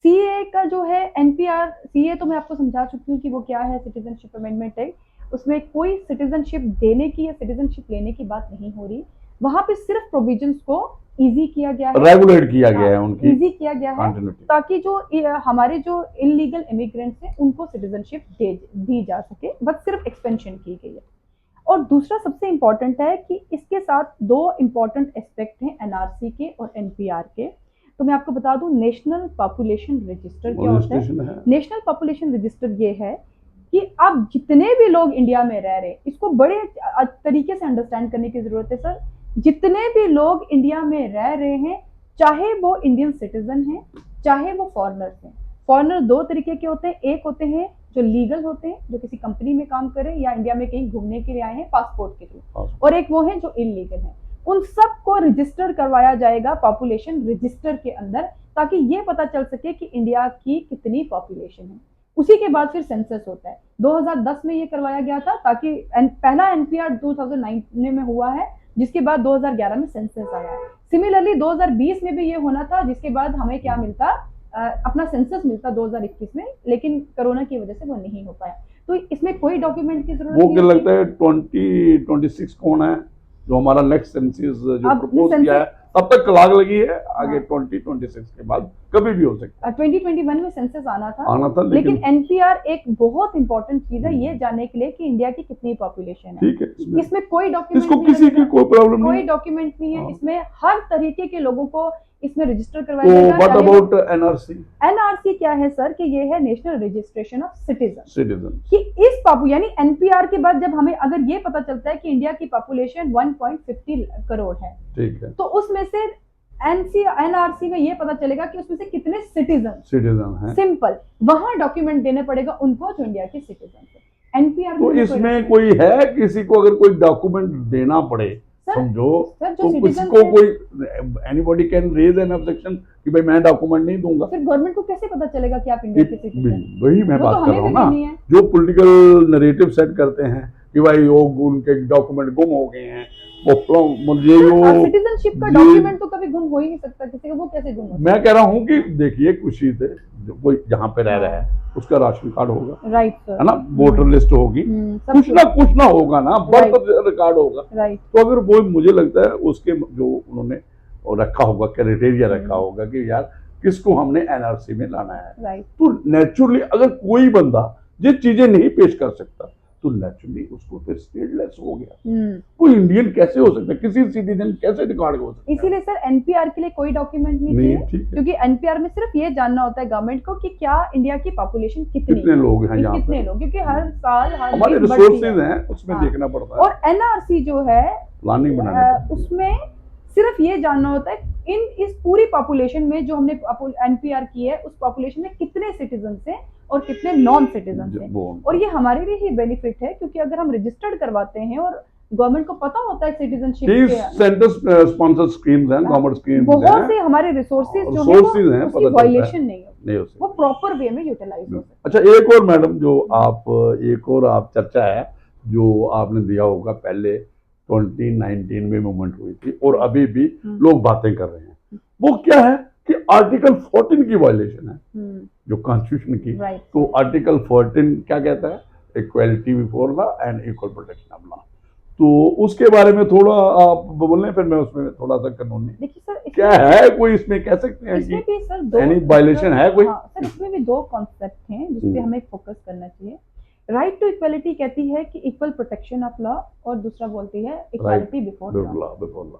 सीए का जो है एनपीआर, सीए तो मैं आपको समझा चुकी हूँ कि वो क्या है, सिटीजनशिप अमेंडमेंट एक्ट। उसमें कोई सिटीजनशिप देने की या सिटीजनशिप लेने की बात नहीं हो रही, वहां पे सिर्फ प्रोविजंस को इजी किया गया है, रेगुलेट किया गया है उनकी इजी किया गया है, कंटिन्यूटी। ताकि जो हमारे जो इलीगल इमिग्रेंट्स हैं उनको सिटीजनशिप दी जा सके, बस सिर्फ एक्सपेंशन की गई है। और दूसरा सबसे इम्पोर्टेंट है कि इसके साथ दो इम्पोर्टेंट एस्पेक्ट हैं एनआरसी के और एनपीआर के। तो मैं आपको बता दूं, नेशनल पॉपुलेशन रजिस्टर क्या होता है? नेशनल पॉपुलेशन रजिस्टर ये है कि अब जितने भी लोग इंडिया में रह रहे हैं, इसको बड़े तरीके से अंडरस्टैंड करने की जरूरत है सर। जितने भी लोग इंडिया में रह रहे हैं, चाहे वो इंडियन सिटीजन हैं, चाहे वो फॉरेनर्स हैं। फॉरेनर दो तरीके के होते हैं, एक होते हैं जो लीगल होते हैं, जो किसी कंपनी में काम करें या इंडिया में कहीं घूमने के लिए आए हैं पासपोर्ट के थ्रू, और एक वो है जो इलीगल है। उन सबको रजिस्टर करवाया जाएगा पॉपुलेशन रजिस्टर के अंदर, ताकि ये पता चल सके कि इंडिया की कितनी पॉपुलेशन है। उसी के बाद फिर सेंसस होता है। 2010 में ये करवाया गया था, ताकि पहला एनपीआर 2009 में हुआ है, जिसके बाद 2011 में सेंसस आया है। सिमिलरली 2020 में भी ये होना था, जिसके बाद हमें क्या मिलता, अपना सेंसस मिलता 2021 में, लेकिन कोरोना की वजह से वो नहीं हो पाया। तो इसमें कोई डॉक्यूमेंट की जरूरत वो नहीं क्या लगता है 2026 कौन है जो हमारा नेक्स्ट सेंसस जो प्रपोज किया है, तब तक लाग लगी है, आगे 2026 के बाद कभी भी हो सकता है। 2021 में सेंसस आना था, लेकिन एनपीआर एक बहुत इंपॉर्टेंट चीज है ये जानने के लिए कि इंडिया की कितनी पॉपुलेशन है। ठीक है, इसमें कोई डॉक्यूमेंट, इसको किसी की कोई प्रॉब्लम नहीं, कोई डॉक्यूमेंट नहीं है। इसमें हर तरीके के लोगों को इसमें रजिस्टर करवाया तो जाएगा। What about NRC? एनआरसी क्या है सर कि ये है नेशनल रजिस्ट्रेशन ऑफ सिटीजन। कि इस यानी एनपीआर के बाद जब हमें अगर ये पता चलता है कि इंडिया की पॉपुलेशन 1.50 करोड़ है, ठीक है, तो उसमें से एनआरसी में ये पता चलेगा कि उसमें से कितने सिटीजन हैं। सिंपल, वहां डॉक्यूमेंट देने पड़ेगा उनको जो इंडिया के सिटीजन है। एनपीआर तो इसमें कोई है, किसी को अगर कोई डॉक्यूमेंट देना पड़े, समझो, तो किसी को कोई anybody can raise an objection कि भाई मैं डॉक्यूमेंट नहीं दूंगा, फिर गवर्नमेंट को कैसे पता चलेगा कि आप इंडिया के सिटीजन हैं? वही मैं बात कर रहा हूँ ना, जो पॉलिटिकल नैरेटिव सेट करते हैं कि भाई वो उनके डॉक्यूमेंट गुम हो गए हैं, मुझे सिटीजनशिप का डॉक्यूमेंट तो कभी गुम हो ही नहीं सकता किसी का, वो कैसे गुम हो? मैं कह रहा हूँ कि देखिए, खुशी से कोई जहाँ पे रह रहा है उसका राशन कार्ड होगा, राइट सर, है ना, वोटर लिस्ट होगी, कुछ ना होगा ना, बर्थ रिकॉर्ड होगा, राइट। तो अगर वो, मुझे लगता है उसके जो उन्होंने रखा होगा, क्राइटेरिया रखा होगा कि यार किसको हमने एनआरसी में लाना है, राइट। तो नेचुरली अगर कोई बंदा ये चीजें नहीं पेश कर सकता, तो नेचुरली उसको फिर स्टेटलेस हो गया। वो इंडियन कैसे हो सकता है, किसी सिटीजन कैसे रिकॉर्ड हो सकता है? इसीलिए सर एनपीआर के लिए कोई डॉक्यूमेंट नहीं चाहिए, क्योंकि एनपीआर में सिर्फ ये जानना होता है गवर्नमेंट को कि क्या इंडिया की पॉपुलेशन कितने लोग हैं, कितने लोग, क्योंकि हर साल हमारे रिसोर्सेज हैं, उसमें देखना पड़ता है। और एनआरसी जो है प्लानिंग बनाने, उसमें सिर्फ ये जानना होता है इस पूरी पॉपुलेशन में जो हमने एनपीआर की है, उस पॉपुलेशन में कितने सिटीजन हैं और कितने नॉन सिटीजन हैं। और ये हमारे लिए ही बेनिफिट है, क्योंकि अगर हम रजिस्टर्ड करवाते हैं और गवर्नमेंट को पता होता है सिटीजनशिप के सेंटर स्पॉन्सर स्कीम्स हैं, गवर्नमेंट स्कीम्स हैं, बहुत से हमारे रिसोर्सेज जो हैं उसकी वायलेशन नहीं हो, वो प्रॉपर वे में यूटिलाइज हो सकता है। अच्छा, एक और मैडम जो आप चर्चा है जो आपने दिया होगा, पहले 2019 में मूवमेंट हुई थी और अभी भी लोग बातें कर रहे हैं, वो क्या है कि आर्टिकल 14 की वायलेशन है जो कॉन्स्टिट्यूशन की। तो आर्टिकल 14 क्या कहता है? Equality before law and equal protection of law. तो उसके बारे में थोड़ा आप बोलें, फिर मैं उसमें थोड़ा सा कानूनी, देखिए सर, क्या है, कोई इसमें कह सकते हैं कि एनी वायलेशन है कोई? सर इसमें भी दो कॉन्सेप्ट हैं जिस पे हमें फोकस करना चाहिए। राइट टू इक्वालिटी कहती है कि इक्वल प्रोटेक्शन ऑफ लॉ, और दूसरा बोलती है इक्वालिटी बिफोर लॉ।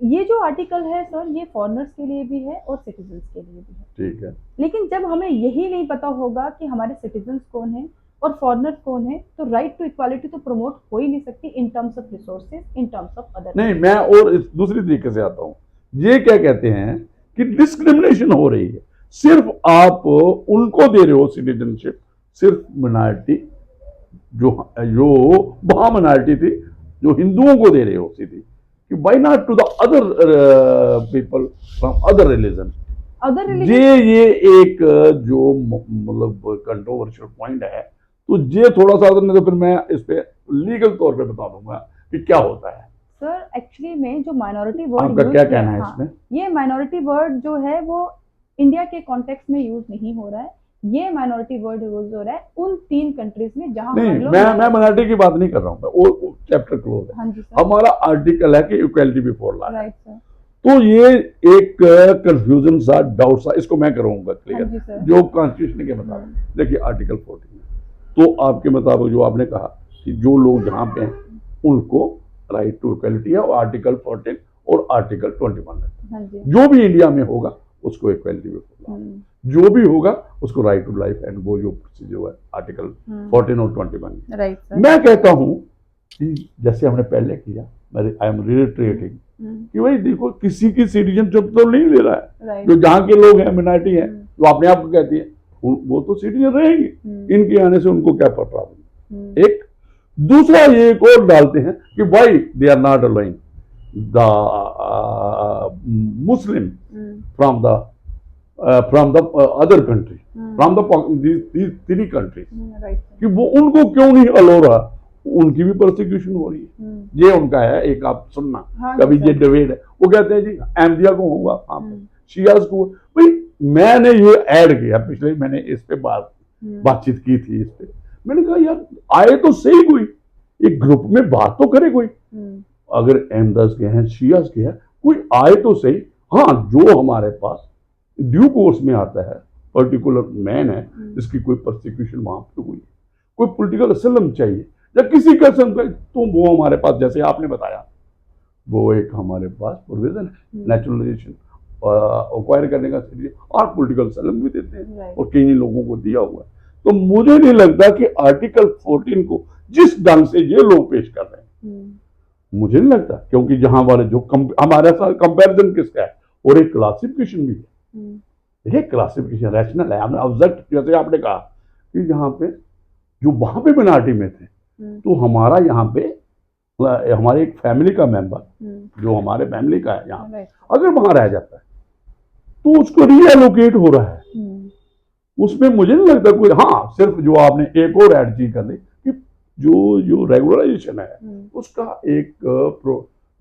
ये जो आर्टिकल है सर, ये फॉरेनर्स के लिए भी है और सिटीजन्स के लिए भी है, ठीक है। लेकिन जब हमें यही नहीं पता होगा कि हमारे सिटीजन्स कौन हैं और फॉरेनर्स कौन है, तो राइट टू इक्वालिटी तो प्रमोट हो ही नहीं सकती in terms of resources, in terms of other. नहीं, मैं और दूसरी तरीके से आता हूँ, ये क्या कहते हैं कि डिस्क्रिमिनेशन हो रही है, सिर्फ आप उनको दे रहे हो सिटीजनशिप, सिर्फ माइनॉरिटी जो वहां माइनॉरिटी थी, जो हिंदुओं को दे रहे हो सीधी, कि why not to the other people from other religion. ये एक जो मतलब कंट्रोवर्शियल पॉइंट है, तो ये थोड़ा सा, नहीं तो फिर मैं इस पे लीगल तौर पे बता दूंगा कि क्या होता है। सर एक्चुअली में जो माइनॉरिटी वर्ड, आपका क्या कहना है इसमें? ये माइनॉरिटी वर्ड जो है वो इंडिया के कॉन्टेक्स्ट में यूज नहीं हो रहा है, ये माइनॉरिटी वर्ड यूज हो रहा है उन 3 कंट्रीज में जहां नहीं, मैं माइनॉरिटी की बात नहीं कर रहा हूँ, वो चैप्टर क्लोज है। हमारा आर्टिकल है कि equality before law, right sir. तो ये एक कंफ्यूजन सा, डाउट सा, इसको मैं करूंगा हाँ क्लियर। जी सर। जो कॉन्स्टिट्यूशन के मुताबिक देखिए आर्टिकल 14 तो आपके मुताबिक जो आपने कहा कि जो लोग जहाँ पे हैं उनको राइट टू इक्वलिटी है, और आर्टिकल 14 और आर्टिकल 21 है। हाँ जी। जो भी इंडिया में होगा उसको इक्वलिटी में, जो भी होगा उसको राइट टू लाइफ एंड वो जो प्रोसीजर है आर्टिकल 14 और 21। Right sir. मैं कहता हूँ कि जैसे हमने पहले किया, आई एम रिट्रेटिंग कि भाई देखो किसी की सिटीजनशिप तो नहीं ले रहा है। राइट। जो जहाँ के लोग हैं मिनॉरिटी हैं जो अपने आप को कहती है वो तो सिटीजन रहेंगे, इनके आने से उनको क्या प्रॉब्लम। एक दूसरा ये एक और डालते हैं कि why they are not allowing the Muslim from the other country, from the three countries, कि वो उनको क्यों नहीं अलाउ रहा, उनकी भी प्रोसिक्यूशन हो रही है। ये उनका है एक, आप सुनना हाँ कभी जी ये सर। डिबेट है, वो कहते हैं जी अहमदिया को होगा, शियाज को। भाई मैंने ये ऐड किया पिछले, मैंने इस पे बातचीत की थी इस पे। मैंने कहा यार आए तो सही कोई, एक ग्रुप में बात तो करे कोई, अगर अहमदास के हैं, शियाज के हैं, कोई आए तो सही। हाँ, जो हमारे पास ड्यू कोर्स में आता है, पर्टिकुलर मैन है जिसकी कोई प्रोसिक्यूशन वहां पे हुई, कोई पॉलिटिकल असलम चाहिए या किसी किस्म का, तो वो हमारे पास, जैसे आपने बताया, वो एक हमारे पास प्रोविजन है नेचुरलाइजेशन एक्वायर करने का, और पॉलिटिकल असलम भी देते हैं और कई लोगों को दिया हुआ है। तो मुझे नहीं लगता कि आर्टिकल 14 को जिस ढंग से ये लोग पेश कर रहे हैं, मुझे नहीं लगता, क्योंकि जहां वाले जो हमारे साथ कंपैरिजन किसका है, और एक क्लासिफिकेशन भी है, एक क्लासिफिकेशन रैशनल है। हमने ऑब्जेक्ट, जैसे आपने कहा कि यहाँ पे जो वहां पे मिनॉरिटी में थे, तो हमारा यहाँ पे हमारे एक फैमिली का मेंबर जो हमारे फैमिली का है यहाँ, अगर वहां रह जाता है तो उसको रीएलोकेट हो रहा है, उसमें मुझे नहीं लगता कोई। हाँ, सिर्फ जो आपने एक और ऐड चीज कर दी कि जो रेगुलराइजेशन है उसका एक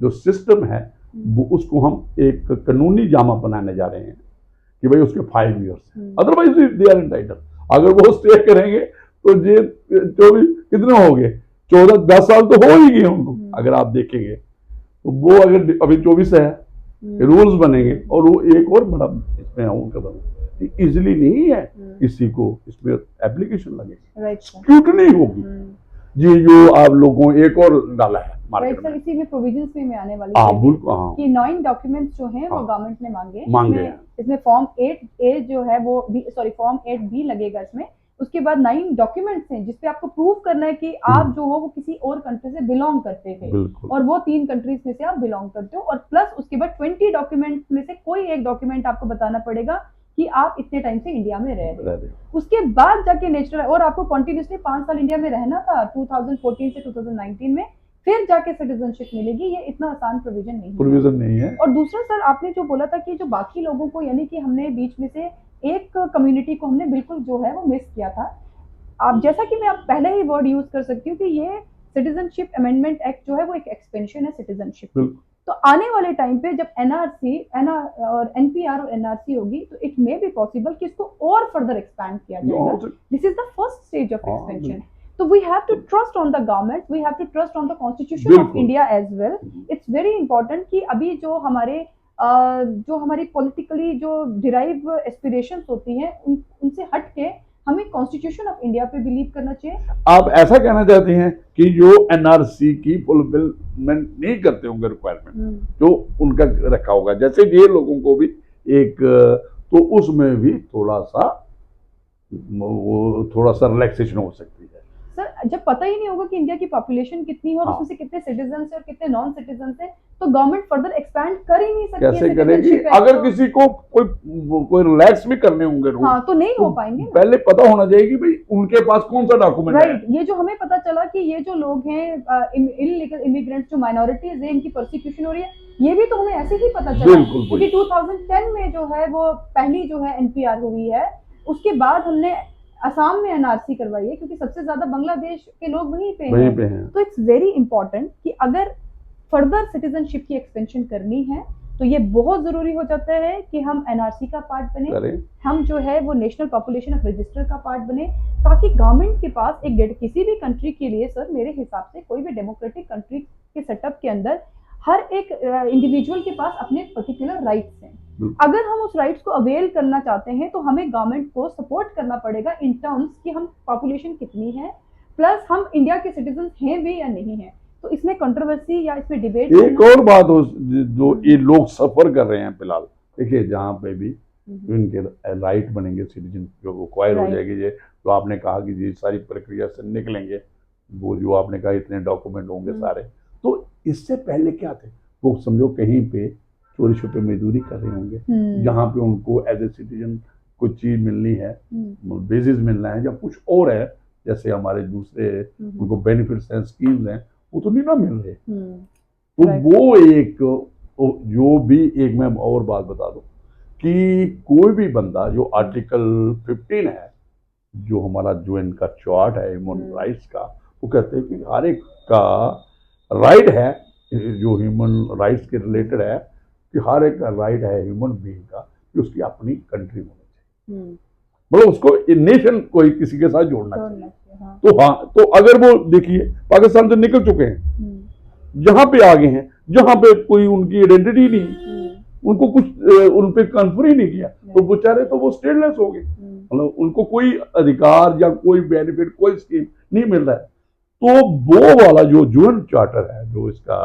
जो सिस्टम है वो, उसको हम एक कानूनी जामा बनाने जा रहे हैं कि भाई उसके 5 years, otherwise they are entitled. अगर वो स्टे करेंगे तो ये 24 कितने हो गए, 14-10 साल तो हो ही गए उनको। अगर आप देखेंगे तो वो अगर अभी 24 है, रूल्स बनेंगे, और वो एक और बड़ा इसमें उनका बना, इजिली नहीं है किसी को इसमें एप्लीकेशन लगेगी, स्क्रूटनी होगी। ये जो आप लोगों एक और डाला है मार्केट में, इसी में प्रोविजंस में मैं आने वाली कि 9 डॉक्यूमेंट्स जो हैं वो गवर्नमेंट ने मांगे। इसमें फॉर्म 8A जो है वो फॉर्म 8B लगेगा इसमें। उसके बाद 9 डॉक्यूमेंट्स हैं जिसपे आपको प्रूव करना है कि आप जो हो वो किसी और कंट्री से बिलोंग करते थे, और वो 3 कंट्रीज में से आप बिलोंग करते हो। और प्लस उसके बाद 20 डॉक्यूमेंट्स में से कोई एक डॉक्यूमेंट आपको बताना पड़ेगा कि आप इतने टाइम से इंडिया में रह रहे हो। उसके बाद जाके नेचुरल, और आपको कंटिन्यूसली 5 साल इंडिया में रहना था 2014 से 2019 में, फिर जाके सिटीजनशिप मिलेगी। ये इतना आसान प्रोविजन नहीं है। और दूसरा सर, आपने जो बोला था कि जो बाकी लोगों को, यानी कि हमने बीच में से एक कम्युनिटी को हमने बिल्कुल जो है वो मिस किया था। आप जैसा कि मैं आप पहले ही वर्ड यूज कर सकती हूँ कि ये सिटीजनशिप अमेंडमेंट एक्ट जो है वो एक एक्सपेंशन है सिटीजनशिप। तो आने वाले टाइम पे जब और NPR और NRC होगी तो इट मे बी पॉसिबल कि इसको और फर्दर एक्सपैंड किया जाएगा। This is the first stage of expansion. So we have to trust on the government, we have to trust on the constitution of India as well. It's very important कि अभी जो हमारी politically जो derive aspirations होती हैं उनसे हट के हमें कॉन्स्टिट्यूशन ऑफ इंडिया पे बिलीव करना चाहिए। आप ऐसा कहना चाहते हैं कि जो NRC की फुलफिलमेंट नहीं करते होंगे रिक्वायरमेंट जो उनका रखा होगा, जैसे ये लोगों को भी एक, तो उसमें भी थोड़ा सा रिलैक्सेशन हो सकती है। सर, जब पता ही नहीं होगा कि इंडिया की पॉपुलेशन कितनी है और उसमें से कितने सिटीजन है और कितने नॉन सिटीजन है, तो गवर्नमेंट फर्दर एक्सपैंड कर ही नहीं सकती। कैसे करेगी? अगर किसी को कोई रिलैक्स भी करने होंगे रूल, हाँ, तो नहीं हो पाएंगे। पहले पता होना चाहिए कि भाई उनके पास कौन सा डॉक्यूमेंट है। राइट। ये जो हमें पता चला कि ये जो लोग हैं इलीगल इमिग्रेंट्स, जो माइनॉरिटीज है, इनकी प्रोसिक्यूशन हो रही है, ये भी तो हमें ऐसे ही पता चला क्योंकि 2010 में जो है वो पहली जो है NPR हुई है। उसके बाद हमने असम में NRC करवाई है क्योंकि सबसे ज्यादा बांग्लादेश के लोग वहीं पे हैं। तो इट्स वेरी इंपॉर्टेंट कि अगर फर्दर सिटीजनशिप की एक्सपेंशन करनी है तो ये बहुत जरूरी हो जाता है कि हम NRC का पार्ट बने, हम जो है वो नेशनल पॉपुलेशन ऑफ रजिस्टर का पार्ट बने, ताकि गवर्नमेंट के पास एक किसी भी कंट्री के लिए, सर मेरे हिसाब से कोई भी डेमोक्रेटिक कंट्री के सेटअप के अंदर हर एक इंडिविजुअल के पास अपने पर्टिकुलर राइट्स हैं। अगर हम उस राइट्स को अवेल करना चाहते हैं तो हमें गवर्नमेंट को सपोर्ट करना पड़ेगा इन टर्म्स कि हम पॉपुलेशन कितनी है, प्लस हम इंडिया के सिटीजन हैं भी या नहीं है। तो इसमें कंट्रोवर्सी या इसमें डिबेट एक और बात जो ये लोग सफर कर रहे हैं फिलहाल, देखिए जहाँ पे भी इनके राइट बनेंगे, सिटीजन जो एक्वायर हो जाएगी, ये तो आपने कहा कि ये सारी प्रक्रिया से निकलेंगे, वो जो आपने कहा इतने डॉक्यूमेंट होंगे सारे, तो इससे पहले क्या थे, वो समझो कहीं पे चोरी छुपे मजदूरी कर रहे होंगे, जहाँ पे उनको एज ए सिटीजन कुछ चीज मिलनी है, बेसिस मिलना है या कुछ और है, जैसे हमारे दूसरे उनको बेनिफिट्स हैं, स्कीम्स हैं, वो तो नहीं ना मिल रहे। तो वो एक जो भी एक मैं और बात बता दूं कि कोई भी बंदा जो आर्टिकल 15 है, जो हमारा जो इनका चार्ट है ह्यूमन राइट्स का, वो कहते हैं कि हर एक का राइट है, जो ह्यूमन राइट्स के रिलेटेड है, कि हर एक का राइट है ह्यूमन बीइंग का कि उसकी अपनी कंट्री होनी चाहिए, मतलब उसको नेशन कोई किसी के साथ जोड़ना चाहिए। तो हाँ, तो अगर वो देखिए पाकिस्तान से निकल चुके हैं, जहां पे आगे हैं, जहां पे कोई उनकी आइडेंटिटी नहीं, उनको कुछ उन पे कन्फर ही नहीं किया, तो बेचारे तो वो स्टेटलेस हो गए, मतलब उनको कोई अधिकार या कोई बेनिफिट, कोई स्कीम नहीं मिल रहा है। तो वो वाला जो यूएन चार्टर है, जो इसका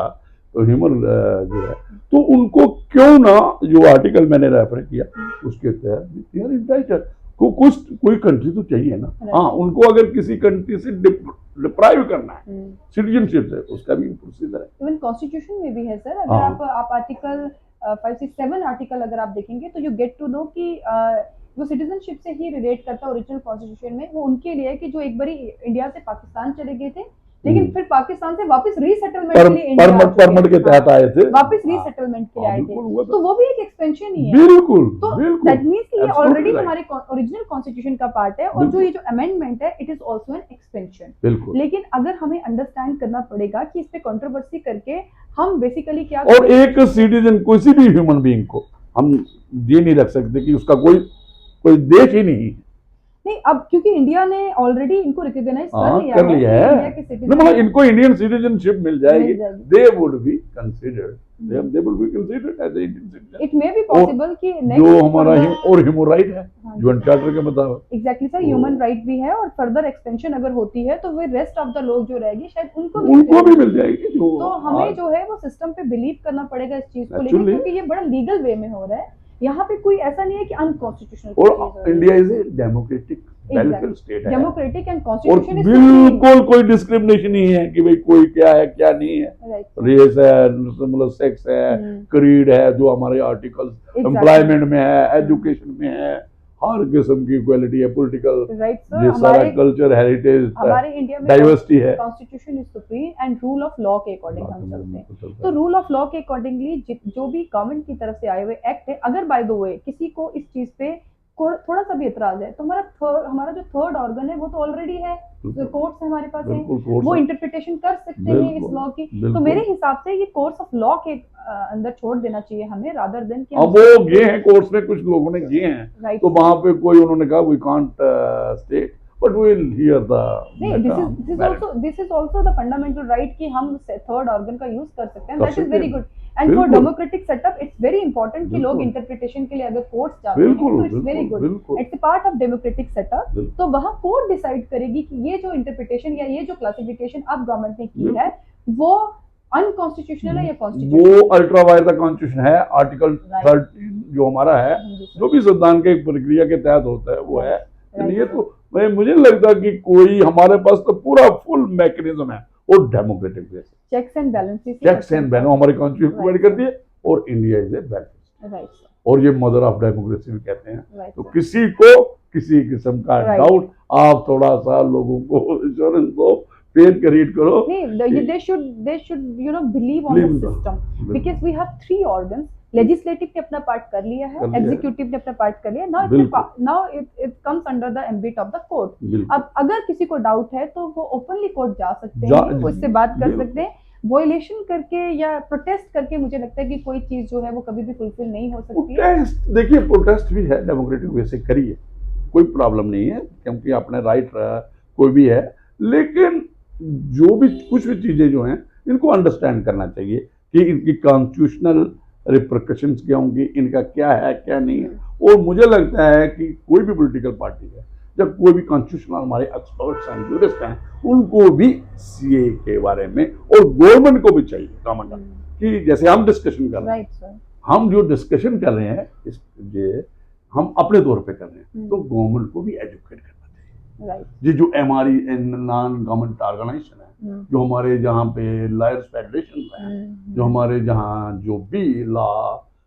तो ह्यूमन जो है, तो उनको क्यों ना, जो आर्टिकल मैंने रेफर किया उसके तहत कोई कंट्री तो चाहिए ना। हाँ, उनको अगर किसी कंट्री से डिप्राइव करना है सिटीजनशिप से, उसका भी प्रोसीजर है। इवन कॉन्स्टिट्यूशन में भी है सर, अगर आप आर्टिकल 567 आर्टिकल अगर आप देखेंगे तो यू गेट टू नो कि वो सिटीजनशिप से ही रिलेट करता है। ओरिजिनल कॉन्स्टिट्यूशन में वो उनके लिए है कि जो एक बारी इंडिया से पाकिस्तान चले गए थे, लेकिन फिर पाकिस्तान से वापस रीसेटलमेंट के लिए इंडिया परमिट के तहत आए थे, वापस रीसेटलमेंट के लिए आए थे, तो वो भी एक एक्सपेंशन ही है। बिल्कुल, तो दैट मींस कि ये ऑलरेडी हमारे ओरिजिनल कॉन्स्टिट्यूशन का पार्ट है, और जो ये जो अमेंडमेंट है it is also an expansion. लेकिन अगर हमें अंडरस्टैंड करना पड़ेगा कि इस पे कंट्रोवर्सी करके हम बेसिकली क्या, और एक सिटीजन किसी भी ह्यूमन बीइंग को हम ये नहीं रख सकते कि उसका कोई देश ही नहीं, अब क्योंकि इंडिया ने ऑलरेडी इनको रिकॉग्नाइज कर लिया है, मतलब इनको इंडियन सिटीजनशिप मिल जाएगी, they would be considered, they will be considered as a Indian citizen. It may be possible कि जो हमारा और ह्यूमन राइट है यूएन चार्टर के मुताबिक, एग्जैक्टली सर, ह्यूमन राइट भी है, और फर्दर एक्सपेंशन अगर होती है तो फिर रेस्ट ऑफ द लोग जो रहेंगे शायद उनको भी मिल जाएगी। तो हमें जो है वो सिस्टम पे बिलीव करना पड़ेगा इस चीज को लेकर, क्योंकि ये बड़ा लीगल वे में हो रहा है, यहाँ पे कोई ऐसा नहीं है कि अनकॉन्स्टिट्यूशनल। और India is a democratic welfare state है, डेमोक्रेटिक एंड कॉन्स्टिट्यूशन, बिल्कुल कोई डिस्क्रिमिनेशन नहीं है कि भाई कोई क्या है क्या नहीं है, रेस है, मतलब सेक्स है, क्रीड है, जो हमारे आर्टिकल्स एम्प्लॉयमेंट में है, एजुकेशन में है, हर किस्म की इक्वालिटी है, पॉलिटिकल ये सारा कल्चर, हेरिटेज, हमारे इंडिया में डाइवर्सिटी है। Constitution is supreme and rule of law के अकॉर्डिंग हम चलते हैं। तो रूल ऑफ लॉ के अकॉर्डिंगली जो भी गवर्नमेंट की तरफ से आए हुए एक्ट है, अगर बाय द वे किसी को इस चीज पे थोड़ा सा भी इतराज है, तो हमारा जो थर्ड ऑर्गन है वो तो ऑलरेडी है, कोर्ट्स हमारे पास है, वो इंटरप्रिटेशन कर सकते हैं इस लॉ की। तो मेरे हिसाब से ये कोर्स ऑफ लॉ के अंदर छोड़ देना चाहिए हमें, रादर देन कि अब वो गए हैं कोर्ट्स में, कुछ लोगों ने गए हैं, तो वहां पे कोई उन्होंने कहा we can't stay, but we will hear the this is also the fundamental right कि हम थर्ड ऑर्गन का यूज कर सकते हैं, that is very good. And for democratic setup it's very important कि लोग इंटरप्रिटेशन के लिए अगर कोर्ट्स जाते हैं तो it's very good, it's a part of democratic setup. तो वहां कोर्ट डिसाइड करेगी कि ये जो इंटरप्रिटेशन या ये जो क्लासिफिकेशन अब गवर्नमेंट ने की है वो अनकॉन्स्टिट्यूशनल है या कॉन्स्टिट्यूशनल। वो अल्ट्रा वायरस कॉन्स्टिट्यूशन है, आर्टिकल 13 जो हमारा है, जो भी संविधान के प्रक्रिया के तहत होता है वो है। ये तो मुझे लगता है कि कोई हमारे पास तो पूरा फुल मैकेनिज्म है और democratic way, checks and balances, checks and balance हमारे कॉन्स्टिट्यूशन प्रोवाइड करती है, और इंडिया इज ए बैलेंस, और ये मदर ऑफ डेमोक्रेसी भी कहते हैं। तो किसी को किसी किस्म का डाउट, आप थोड़ा सा लोगों को इंश्योरेंस दो, पेन रीड करो, they should you know believe on the system, because we have 3 organs. Legislative ने अपना पार्ट कर लिया है, एग्जीक्यूटिव ने अपना पार्ट कर लिया, now it comes under the ambit of the court. अब अगर किसी को डाउट है तो वो ओपनली कोर्ट जा सकते हैं, उससे बात कर सकते हैं, वॉयलेशन करके या प्रोटेस्ट करके मुझे लगता है कि कोई चीज जो है वो कभी भी फुलफिल नहीं हो सकती है। देखिए प्रोटेस्ट भी है, डेमोक्रेटिक वे से करिए, कोई प्रॉब्लम नहीं है, क्योंकि अपने राइट कोई भी है, लेकिन जो भी कुछ भी चीजें जो हैं इनको अंडरस्टैंड करना चाहिए कि इनकी कॉन्स्टिट्यूशनल रिप्रकशंस क्या होंगी, इनका क्या है क्या नहीं है। और मुझे लगता है कि कोई भी पॉलिटिकल पार्टी है, जब कोई भी कॉन्स्टिट्यूशनल हमारे एक्सपर्ट्स हैं, जूरिस्ट हैं, उनको भी सीए के बारे में और गवर्नमेंट को भी चाहिए कॉमन कि जैसे हम डिस्कशन कर रहे हैं, हम जो डिस्कशन कर रहे हैं ये हम अपने तौर पे कर रहे हैं, तो गवर्नमेंट को भी एजुकेट करना चाहिए। ये जो हमारी नॉन गवर्नमेंट ऑर्गेनाइजेशन है, जो हमारे जहाँ पे लॉयर्स फेडरेशन है, जो हमारे जहाँ जो भी लॉ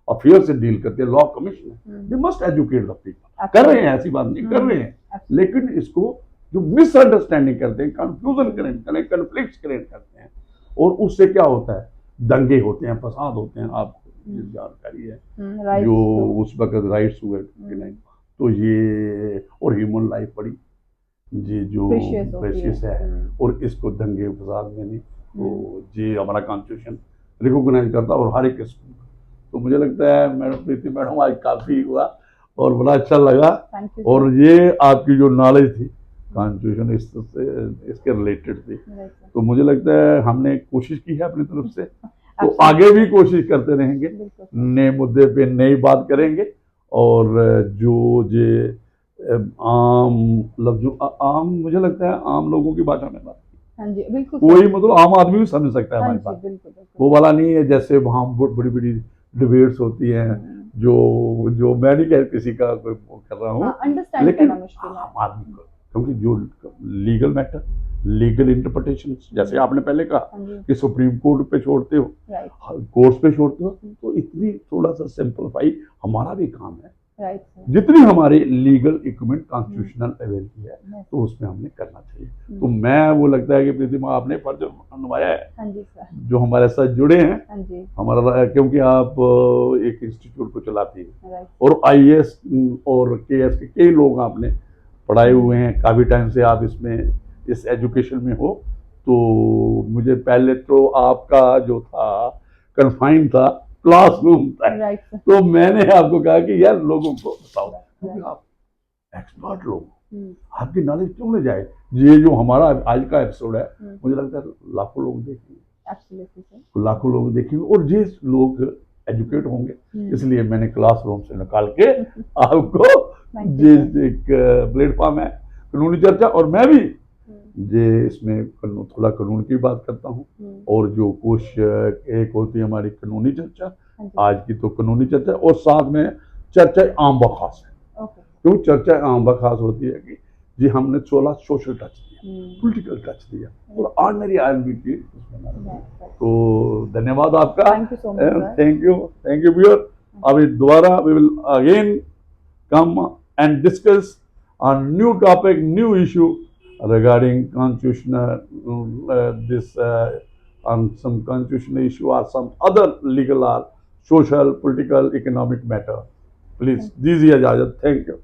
अफेयर से डील करते हैं, लॉ कमीशन है, they must educate the people. कर रहे हैं, ऐसी बात नहीं कर रहे हैं, लेकिन इसको जो मिसअंडरस्टैंडिंग करते हैं, कंफ्यूजन क्रिएट करें, कन्फ्लिक्ट्स क्रिएट करते हैं, और उससे क्या होता है, दंगे होते हैं, फसाद होते हैं। आपको जानकारी है जो उस वक्त राइट्स हुए कि नहीं, तो ये और ह्यूमन लाइफ बड़ी ये जो प्रेशियस है, और इसको दंगे फसाद में नहीं, तो ये हमारा कॉन्स्टिट्यूशन रिकॉग्नाइज करता है और हर एक किस्म। तो मुझे लगता है मैडम प्रीति मैडम आज काफ़ी हुआ और बड़ा अच्छा लगा, और ये आपकी जो नॉलेज थी कॉन्स्टिट्यूशन इसके रिलेटेड थी, तो मुझे लगता है हमने कोशिश की है अपनी तरफ से, तो आगे भी कोशिश करते रहेंगे, नए मुद्दे पे नई बात करेंगे। और जो ये आम लफ्जों आम मुझे लगता है आम लोगों की भाषा में बात, कोई मतलब आम आदमी भी समझ सकता है हमारी बात, वो वाला नहीं है जैसे वहाँ बड़ी बड़ी डिबेट्स होती हैं जो मैं नहीं कह किसी का कोई कर रहा हूँ, लेकिन आम आदमी को, क्योंकि जो लीगल मैटर, लीगल इंटरप्रिटेशन, जैसे आपने पहले कहा कि सुप्रीम कोर्ट पे छोड़ते हो, कोर्ट्स पे छोड़ते हो, तो इतनी थोड़ा सा सिंपलीफाई हमारा भी काम है, जितनी हमारी लीगल इक्विपमेंट कॉन्स्टिट्यूशनल अवेलेबल है, तो उसमें हमने करना चाहिए। तो मैं वो लगता है कि प्रीतिमा आपने फर्ज निभाया है, जो हमारे साथ जुड़े हैं हमारा, क्योंकि आप एक इंस्टीट्यूट को चलाती हैं, और आईएएस और केएस के कई लोग आपने पढ़ाए हुए हैं, काफ़ी टाइम से आप इसमें इस एजुकेशन में हो। तो मुझे पहले तो आपका जो था कन्फाइन था, क्लासरूम था, तो मैंने आपको कहा कि यार लोगों को बताओ, क्योंकि आप एक्सपर्ट लोग, आपकी नॉलेज क्यों ले जाए। ये जो हमारा आज का एपिसोड है, मुझे लगता है लाखों लोग देखेंगे, लाखों लोग देखेंगे, और ये लोग एजुकेट होंगे, इसलिए मैंने क्लासरूम से निकाल के आपको ये एक प्लेटफॉर्म है कानूनी चर्चा, और मैं भी ये इसमें थोड़ा कानून की बात करता हूँ, और जो कुछ एक होती है हमारी कानूनी चर्चा, आज की तो कानूनी चर्चा, और साथ में चर्चा आम बखास है। क्यों चर्चा आम बखास होती है कि जी हमने 16 सोशल टच दिया, पॉलिटिकल टच दिया, और ऑर्डिनरी आदमी की। तो धन्यवाद आपका, थैंक यू व्यूअर। अभी दोबारा we will again come and discuss on new topic, new issue regarding constitutional on some constitutional issue or some other legal or social, political, economic matter. Please, दीजिए इजाजत। Thank you.